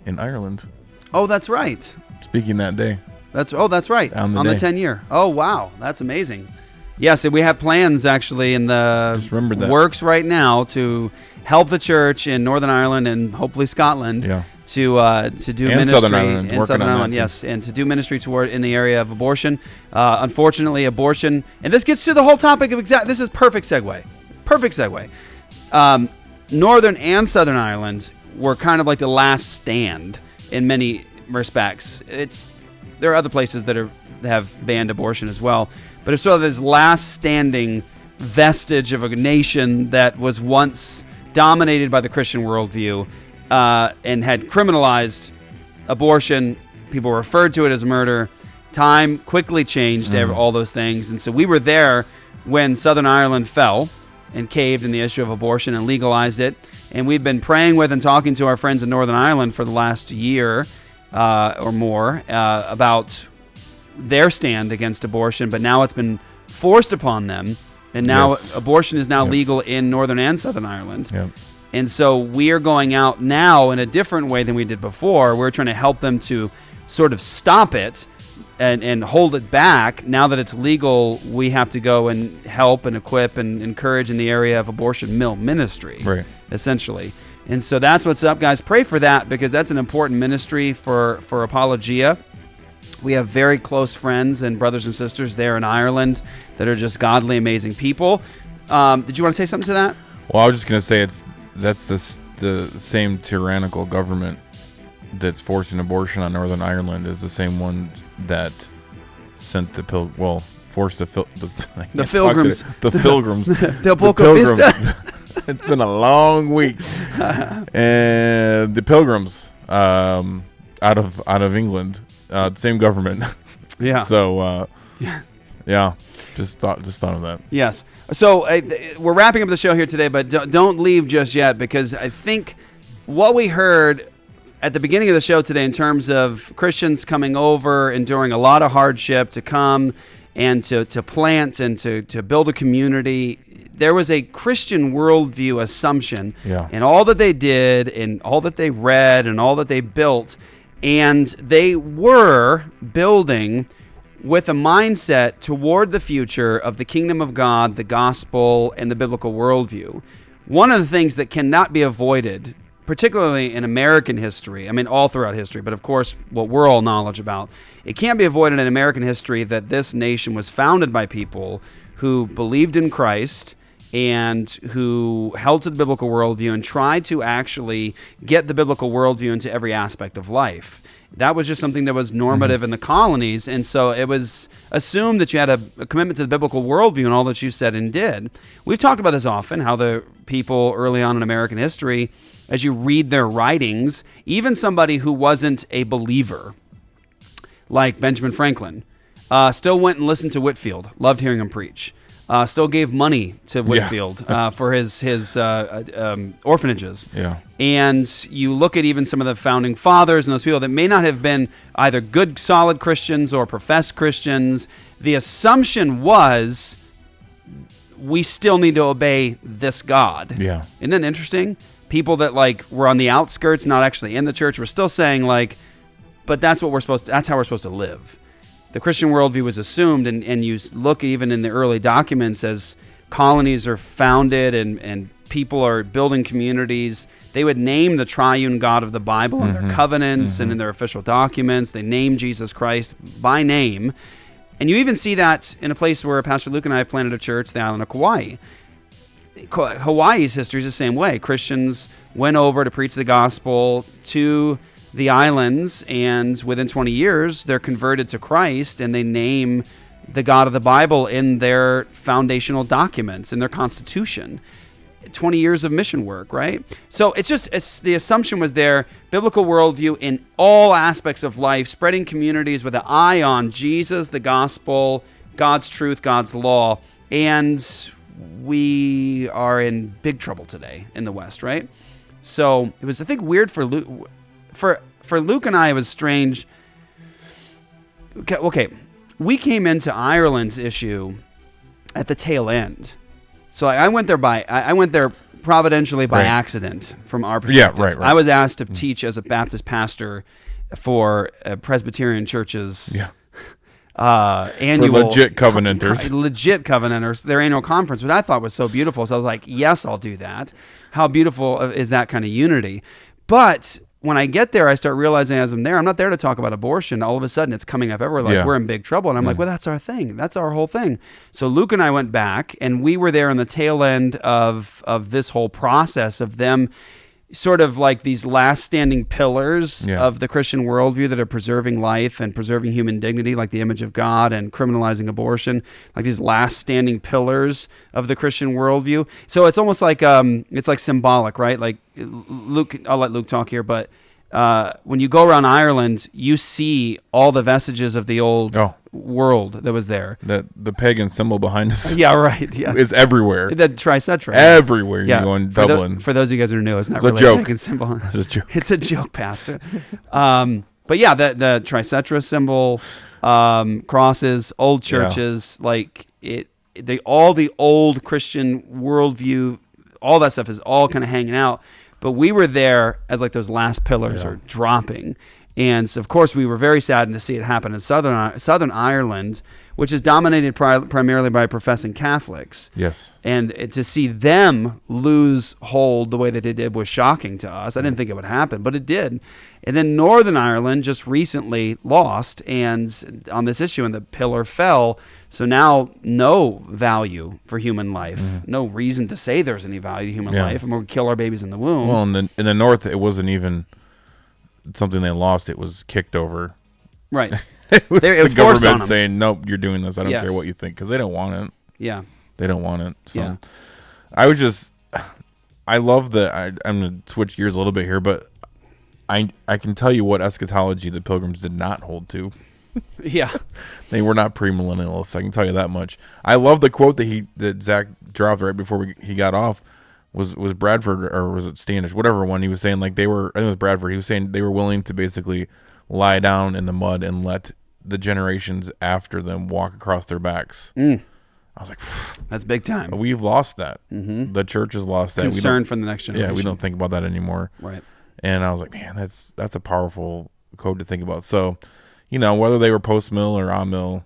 in Ireland. Oh, that's right. Speaking that day. That's right. On the 10-year. Oh, wow, that's amazing. Yes, and we have plans actually in the works right now to help the church in Northern Ireland and hopefully Scotland to do ministry Southern Ireland, in Southern Ireland, yes, and to do ministry in the area of abortion. Unfortunately, abortion, and this gets to the whole topic of this is perfect segue. Northern and Southern Ireland were kind of like the last stand in many respects. There are other places that have banned abortion as well, but it's sort of this last standing vestige of a nation that was once dominated by the Christian worldview and had criminalized abortion. People referred to it as murder. Time quickly changed all those things. And so we were there when Southern Ireland fell and caved in the issue of abortion and legalized it. And we've been praying with and talking to our friends in Northern Ireland for the last year or more about their stand against abortion. But now it's been forced upon them. And now abortion is now legal in Northern and Southern Ireland. Yep. And so we are going out now in a different way than we did before. We're trying to help them to sort of stop it and hold it back. Now that it's legal, we have to go and help and equip and encourage in the area of abortion mill ministry, essentially. And so that's what's up, guys. Pray for that because that's an important ministry for Apologia. We have very close friends and brothers and sisters there in Ireland that are just godly, amazing people. Did you want to say something to that? Well, I was just going to say That's the same tyrannical government that's forcing abortion on Northern Ireland is the same one that sent forced the pilgrims. The pilgrims. The pilgrims. It's been a long week, and the pilgrims out of England, same government. Yeah. So yeah, just thought of that. Yes. So we're wrapping up the show here today, but don't leave just yet, because I think what we heard at the beginning of the show today in terms of Christians coming over, enduring a lot of hardship to come and to plant and to build a community, there was a Christian worldview assumption in all that they did, in all that they read, and all that they built. And they were building with a mindset toward the future of the kingdom of God, the gospel, and the biblical worldview. One of the things that cannot be avoided, particularly in American history, I mean all throughout history, but of course what we're all knowledge about, it can't be avoided in American history that this nation was founded by people who believed in Christ and who held to the biblical worldview and tried to actually get the biblical worldview into every aspect of life. That was just something that was normative in the colonies, and so it was assumed that you had a commitment to the biblical worldview and all that you said and did. We've talked about this often, how the people early on in American history, as you read their writings, even somebody who wasn't a believer, like Benjamin Franklin, still went and listened to Whitefield, loved hearing him preach. Still gave money to Whitefield for his orphanages. Yeah. And you look at even some of the founding fathers and those people that may not have been either good, solid Christians or professed Christians. The assumption was, we still need to obey this God. Yeah. Isn't that interesting? People that were on the outskirts, not actually in the church, were still saying but that's what that's how we're supposed to live. The Christian worldview was assumed, and you look even in the early documents as colonies are founded and people are building communities, they would name the triune God of the Bible in their covenants and in their official documents. They name Jesus Christ by name. And you even see that in a place where Pastor Luke and I have planted a church, the island of Kauai. Hawaii's history is the same way. Christians went over to preach the gospel to the islands, and within 20 years, they're converted to Christ, and they name the God of the Bible in their foundational documents, in their constitution. 20 years of mission work, right? So it's the assumption was there, biblical worldview in all aspects of life, spreading communities with an eye on Jesus, the gospel, God's truth, God's law, and we are in big trouble today in the West, right? So it was, I think, weird for Luke. For Luke and I, it was strange. Okay, we came into Ireland's issue at the tail end. So I went there providentially by accident from our perspective. Yeah, right. I was asked to teach as a Baptist pastor for Presbyterian churches. Yeah. Annual for legit covenanters, their annual conference, which I thought was so beautiful. So I was like, yes, I'll do that. How beautiful is that kind of unity? But when I get there, I start realizing as I'm there, I'm not there to talk about abortion. All of a sudden, it's coming up everywhere. We're in big trouble. And I'm like, well, that's our thing. That's our whole thing. So Luke and I went back, and we were there on the tail end of this whole process of them sort of like these last standing pillars of the Christian worldview that are preserving life and preserving human dignity, like the image of God, and criminalizing abortion, like these last standing pillars of the Christian worldview. So it's almost like it's like symbolic, right? Like Luke, I'll let Luke talk here, but when you go around Ireland, you see all the vestiges of the old world that was there. The pagan symbol behind us. Yeah, right. Yeah, is everywhere. The tricetra. Everywhere you go in Dublin. For those of you guys who know, it's not really a joke. Pagan symbol. It's a joke. It's a joke, Pastor. But yeah, the tricetra symbol, crosses, old churches, all the old Christian worldview, all that stuff is all kind of hanging out. But we were there as like those last pillars are dropping. And of course, we were very saddened to see it happen in Southern Ireland, which is dominated primarily by professing Catholics. Yes. And to see them lose hold the way that they did was shocking to us. I didn't think it would happen, but it did. And then Northern Ireland just recently lost and on this issue, and the pillar fell. So now no value for human life, no reason to say there's any value to human life, and we'll kill our babies in the womb. Well, in the North, it wasn't even something they lost. It was kicked over. Right. It was it was the forced on government them. saying, nope, you're doing this. I don't Yes. care what you think, because they don't want it. Yeah. They don't want it. So Yeah. I love that. I'm going to switch gears a little bit here, but I can tell you what eschatology the Pilgrims did not hold to. Yeah. They were not premillennialists. I can tell you that much. I love the quote that Zach dropped right before he got off. Was Bradford, or was it Standish? Whatever one. He was saying, like, I think it was Bradford. He was saying they were willing to basically lie down in the mud and let the generations after them walk across their backs. I was like, that's big time. We've lost that. Mm-hmm. The church has lost that. Concern for the next generation. Yeah, we don't think about that anymore. Right. And I was like, man, that's a powerful code to think about. So, whether they were post-mill or on-mill,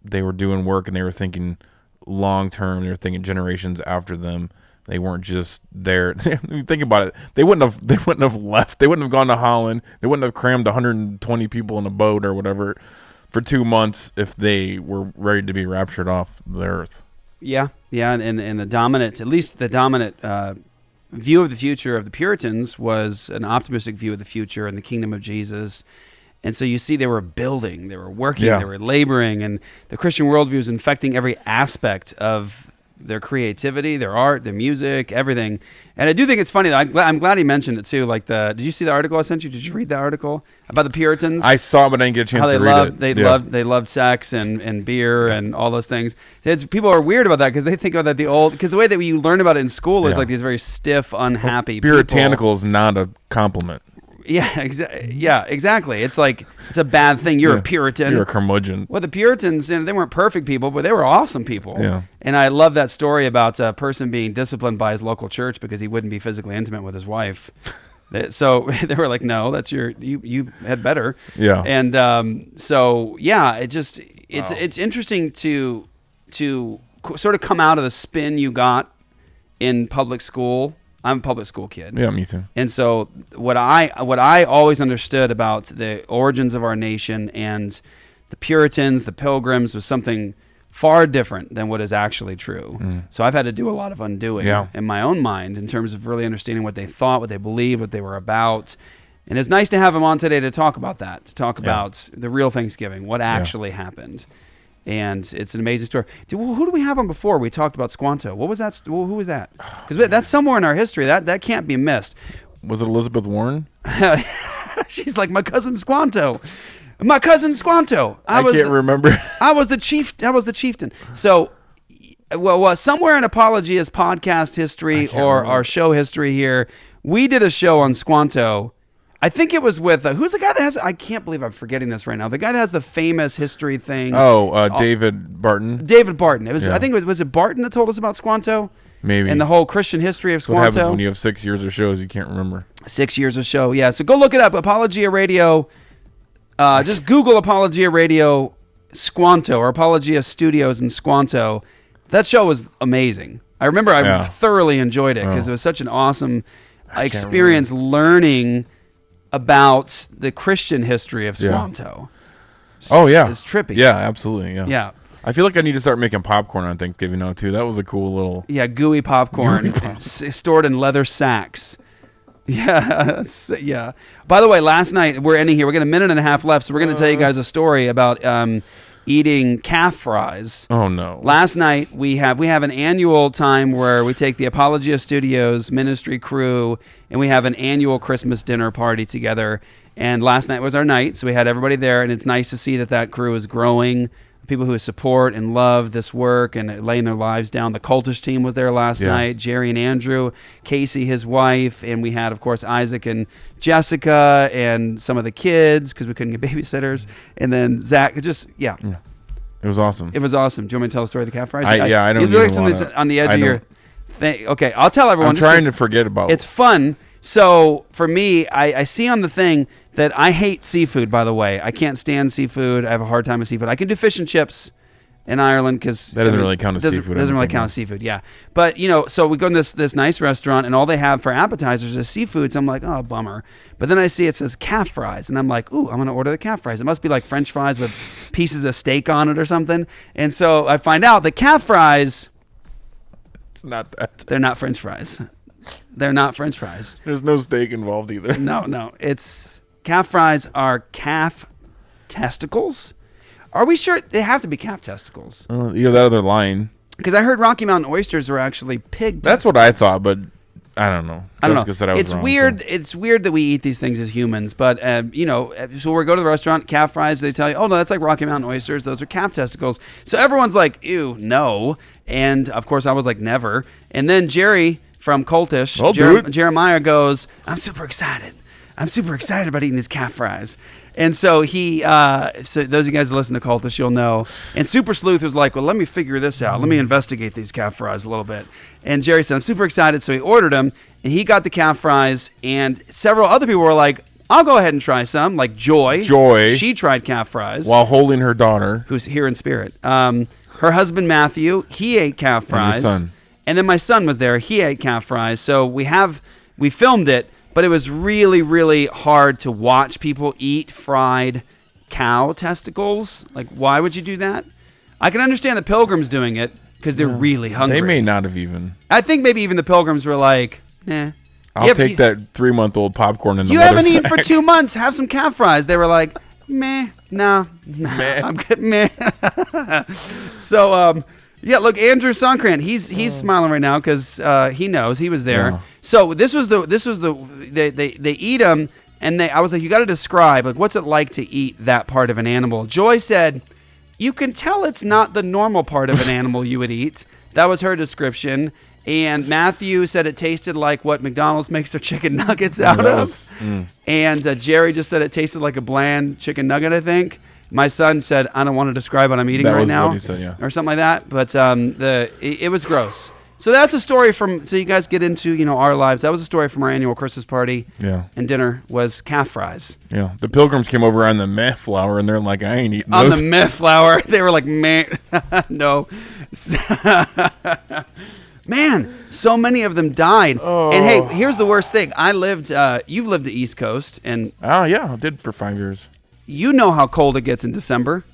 they were doing work and they were thinking long-term. They were thinking generations after them. They weren't just there. Think about it. They wouldn't have left. They wouldn't have gone to Holland. They wouldn't have crammed 120 people in a boat or whatever for 2 months if they were ready to be raptured off the earth. Yeah. And the dominant, at least the dominant view of the future of the Puritans was an optimistic view of the future and the kingdom of Jesus. And so you see they were building, they were working, they were laboring, and the Christian worldview is infecting every aspect of their creativity, their art, their music, everything. And I do think it's funny. I'm glad he mentioned it too. Like did you see the article I sent you? Did you read the article about the Puritans? I saw it, but I didn't get a chance to read it. They loved sex and beer and all those things. People are weird about that because they think about that because the way that you learn about it in school is like these very stiff, unhappy people. Puritanical is not a compliment. Yeah, exactly. It's like it's a bad thing. You're a Puritan. You're a curmudgeon. Well, the Puritans, they weren't perfect people, but they were awesome people. Yeah. And I love that story about a person being disciplined by his local church because he wouldn't be physically intimate with his wife. So they were like, "No, that's you had better." Yeah. And it's interesting to sort of come out of the spin you got in public school. I'm a public school kid. Yeah, me too. And so what I always understood about the origins of our nation and the Puritans, the Pilgrims, was something far different than what is actually true. So I've had to do a lot of undoing in my own mind in terms of really understanding what they thought, what they believed, what they were about. And it's nice to have them on today to talk about that, to talk about the real Thanksgiving, what actually happened. And it's an amazing story. Who do we have on before? We talked about Squanto. What was that? Who was that? Because that's somewhere in our history. That can't be missed. Was it Elizabeth Warren? She's like, my cousin Squanto. My cousin Squanto. I can't remember. I was the chieftain. So, somewhere in Apologia's podcast history or our show history here, we did a show on Squanto. I think it was with who's the guy that has? I can't believe I'm forgetting this right now. The guy that has the famous history thing. David Barton. David Barton. It was. I think was it Barton that told us about Squanto? Maybe. And the whole Christian history of Squanto. What happens when you have 6 years of shows you can't remember? 6 years of show, yeah. So go look it up. Apologia Radio. Just Google Apologia Radio Squanto or Apologia Studios in Squanto. That show was amazing. I remember I thoroughly enjoyed it because it was such an awesome experience learning about the Christian history of Squanto. Oh, yeah. It's trippy. Yeah, absolutely. Yeah. I feel like I need to start making popcorn on Thanksgiving now, too. That was a cool little... Yeah, gooey popcorn. Stored in leather sacks. Yeah. By the way, last night, we're ending here. We got a minute and a half left, so we're going to tell you guys a story about eating calf fries. Oh, no. Last night, we have an annual time where we take the Apologia Studios ministry crew, and we have an annual Christmas dinner party together. And last night was our night, so we had everybody there, and it's nice to see that crew is growing. People who support and love this work and laying their lives down. The Cultish team was there last night. Jerry and Andrew, Casey, his wife, and we had, of course, Isaac and Jessica and some of the kids because we couldn't get babysitters. And then Zach, It was awesome. It was awesome. Do you want me to tell the story of the calf fries? I don't you look on the edge of your thing. Okay, I'll tell everyone. I'm trying to forget about it. It's fun. So for me, I see on the thing that I hate seafood, by the way. I can't stand seafood. I have a hard time with seafood. I can do fish and chips in Ireland because that doesn't really count as seafood. Doesn't really count as seafood, yeah. But so we go to this nice restaurant, and all they have for appetizers is seafood. So I'm like, oh, bummer. But then I see it says calf fries, and I'm like, ooh, I'm gonna order the calf fries. It must be like French fries with pieces of steak on it or something. And so I find out that calf fries, it's not that. They're not French fries. They're not French fries. There's no steak involved either. No. It's calf fries are calf testicles. Are we sure they have to be calf testicles? That other line. Because I heard Rocky Mountain oysters are actually pig testicles. That's what I thought, but I don't know. Jessica said I was it's wrong, weird. so. It's weird that we eat these things as humans, but so we go to the restaurant, calf fries. They tell you, oh no, that's like Rocky Mountain oysters. Those are calf testicles. So everyone's like, ew, no. And of course, I was like, never. And then Jerry from Cultish, Jeremiah goes, I'm super excited. I'm super excited about eating these calf fries. And so so those of you guys that listen to Cultish, you'll know. And Super Sleuth was like, well, let me figure this out. Let me investigate these calf fries a little bit. And Jerry said, I'm super excited. So he ordered them, and he got the calf fries. And several other people were like, I'll go ahead and try some, like Joy. She tried calf fries. While holding her daughter. Who's here in spirit. Her husband, Matthew, he ate calf fries. And your son. And then my son was there. He ate calf fries. So we filmed it. But it was really, really hard to watch people eat fried cow testicles. Like, why would you do that? I can understand the Pilgrims doing it because they're really hungry. They may not have even. I think maybe even the Pilgrims were like, I'll take that 3-month-old popcorn in the You mother haven't eaten sack. for 2 months. Have some calf fries. They were like, no, I'm good, meh. So, yeah, look, Andrew Sonkrant, he's smiling right now because he knows he was there. Yeah. So they eat them, and I was like, you got to describe, like, what's it like to eat that part of an animal? Joy said, you can tell it's not the normal part of an animal you would eat. That was her description. And Matthew said it tasted like what McDonald's makes their chicken nuggets out of. And Jerry just said it tasted like a bland chicken nugget, I think. My son said, I don't want to describe what I'm eating right now. That was what he said, yeah. Or something like that. But it was gross. So that's a story so you guys get into, our lives. That was a story from our annual Christmas party. Yeah. And dinner was calf fries. Yeah. The Pilgrims came over on the meh flour, and they're like, I ain't eating those. On the meh flour. They were like, meh. No. Man, so many of them died. Oh. And hey, here's the worst thing. You've lived the East Coast. And oh, yeah. I did for 5 years. You know how cold it gets in December.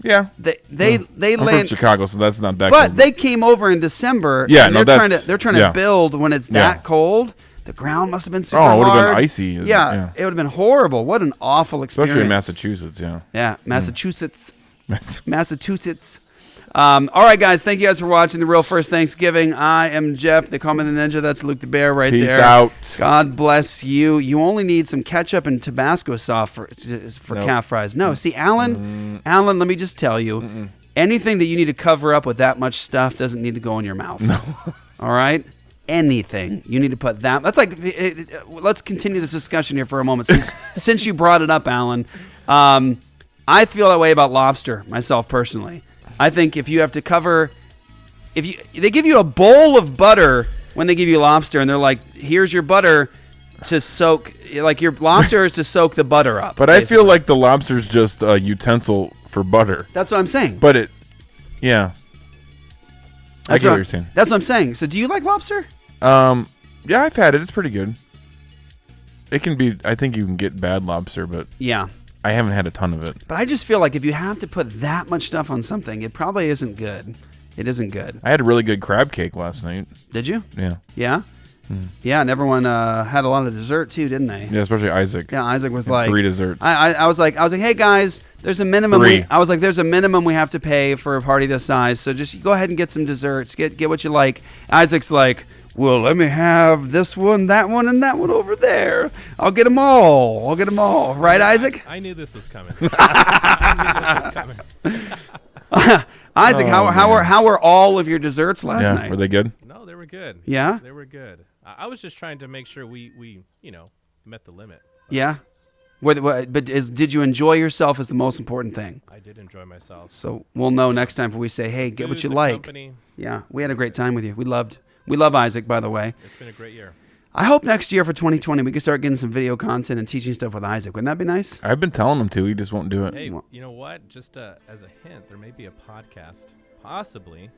Yeah. I'm from Chicago, so that's not that cold. But they came over in December. Yeah, and they're trying to build when it's that cold. The ground must have been super hard. Oh, it would have been icy. Yeah, it would have been horrible. What an awful experience. Especially in Massachusetts, yeah. Yeah, Massachusetts. Massachusetts. All right, guys. Thank you guys for watching The Real First Thanksgiving. I am Jeff. They call me the Ninja. That's Luke the Bear right there. Peace out. God bless you. You only need some ketchup and Tabasco sauce for calf fries. No, see, Alan, let me just tell you, anything that you need to cover up with that much stuff doesn't need to go in your mouth. No. All right? Anything. You need to put that. That's like, let's continue this discussion here for a moment since you brought it up, Alan. I feel that way about lobster myself personally. I think if you have to they give you a bowl of butter when they give you lobster, and they're like, here's your butter to soak, like your lobster is to soak the butter up. But basically. I feel like the lobster's just a utensil for butter. That's what I'm saying. But I get what you're saying. That's what I'm saying. So do you like lobster? Yeah, I've had it. It's pretty good. It can be, I think you can get bad lobster, but yeah. I haven't had a ton of it. But I just feel like if you have to put that much stuff on something, it probably isn't good. It isn't good. I had a really good crab cake last night. Did you? Yeah. Yeah? Yeah, and everyone had a lot of dessert too, didn't they? Yeah, especially Isaac. Yeah, Isaac was like 3 desserts. I was like, hey guys, there's a minimum. 3. I was like, there's a minimum we have to pay for a party this size. So just go ahead and get some desserts. Get what you like. Isaac's like, well, let me have this one, that one, and that one over there. I'll get them all. Right, Isaac? I knew this was coming. Isaac, how were all of your desserts last night? Were they good? No, they were good. Yeah? They were good. I was just trying to make sure we met the limit. Yeah? But did you enjoy yourself is the most important thing. I did enjoy myself. So we'll know next time when we say, hey, get what you like. Company. Yeah, we had a great time with you. We love Isaac, by the way. It's been a great year. I hope next year for 2020 we can start getting some video content and teaching stuff with Isaac. Wouldn't that be nice? I've been telling him to. He just won't do it. Hey, you know what? Just as a hint, there may be a podcast possibly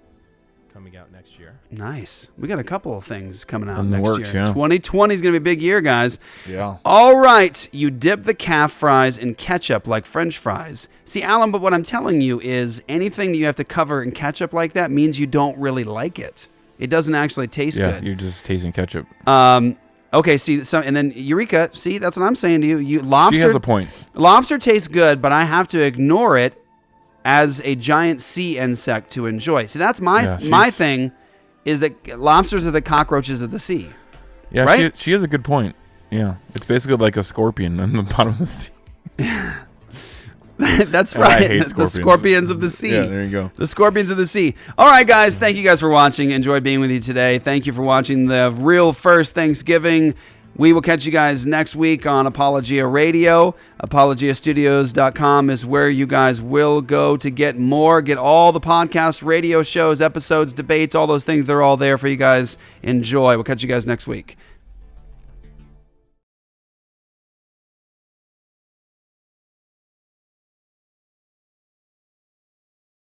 coming out next year. Nice. We got a couple of things coming out In the next works, year. yeah. 2020 is going to be a big year, guys. Yeah. All right. You dip the calf fries in ketchup like French fries. See, Alan, but what I'm telling you is anything that you have to cover in ketchup like that means you don't really like it. It doesn't actually taste Yeah, good. you're just tasting ketchup. Okay, see, so and then Eureka, see, that's what I'm saying to you. Lobster, She has a point. Lobster tastes good, but I have to ignore it as a giant sea insect to enjoy. See, that's my thing, is that lobsters are the cockroaches of the sea. Yeah, right? she has a good point. Yeah, it's basically like a scorpion on the bottom of the sea. That's And I right. hate The scorpions. scorpions of the sea. Yeah, there you go. The scorpions of the sea. All right, guys. Thank you guys for watching. Enjoyed being with you today. Thank you for watching the real first Thanksgiving. We will catch you guys next week on Apologia Radio. ApologiaStudios.com is where you guys will go to get more. Get all the podcasts, radio shows, episodes, debates, all those things. They're all there for you guys. Enjoy. We'll catch you guys next week.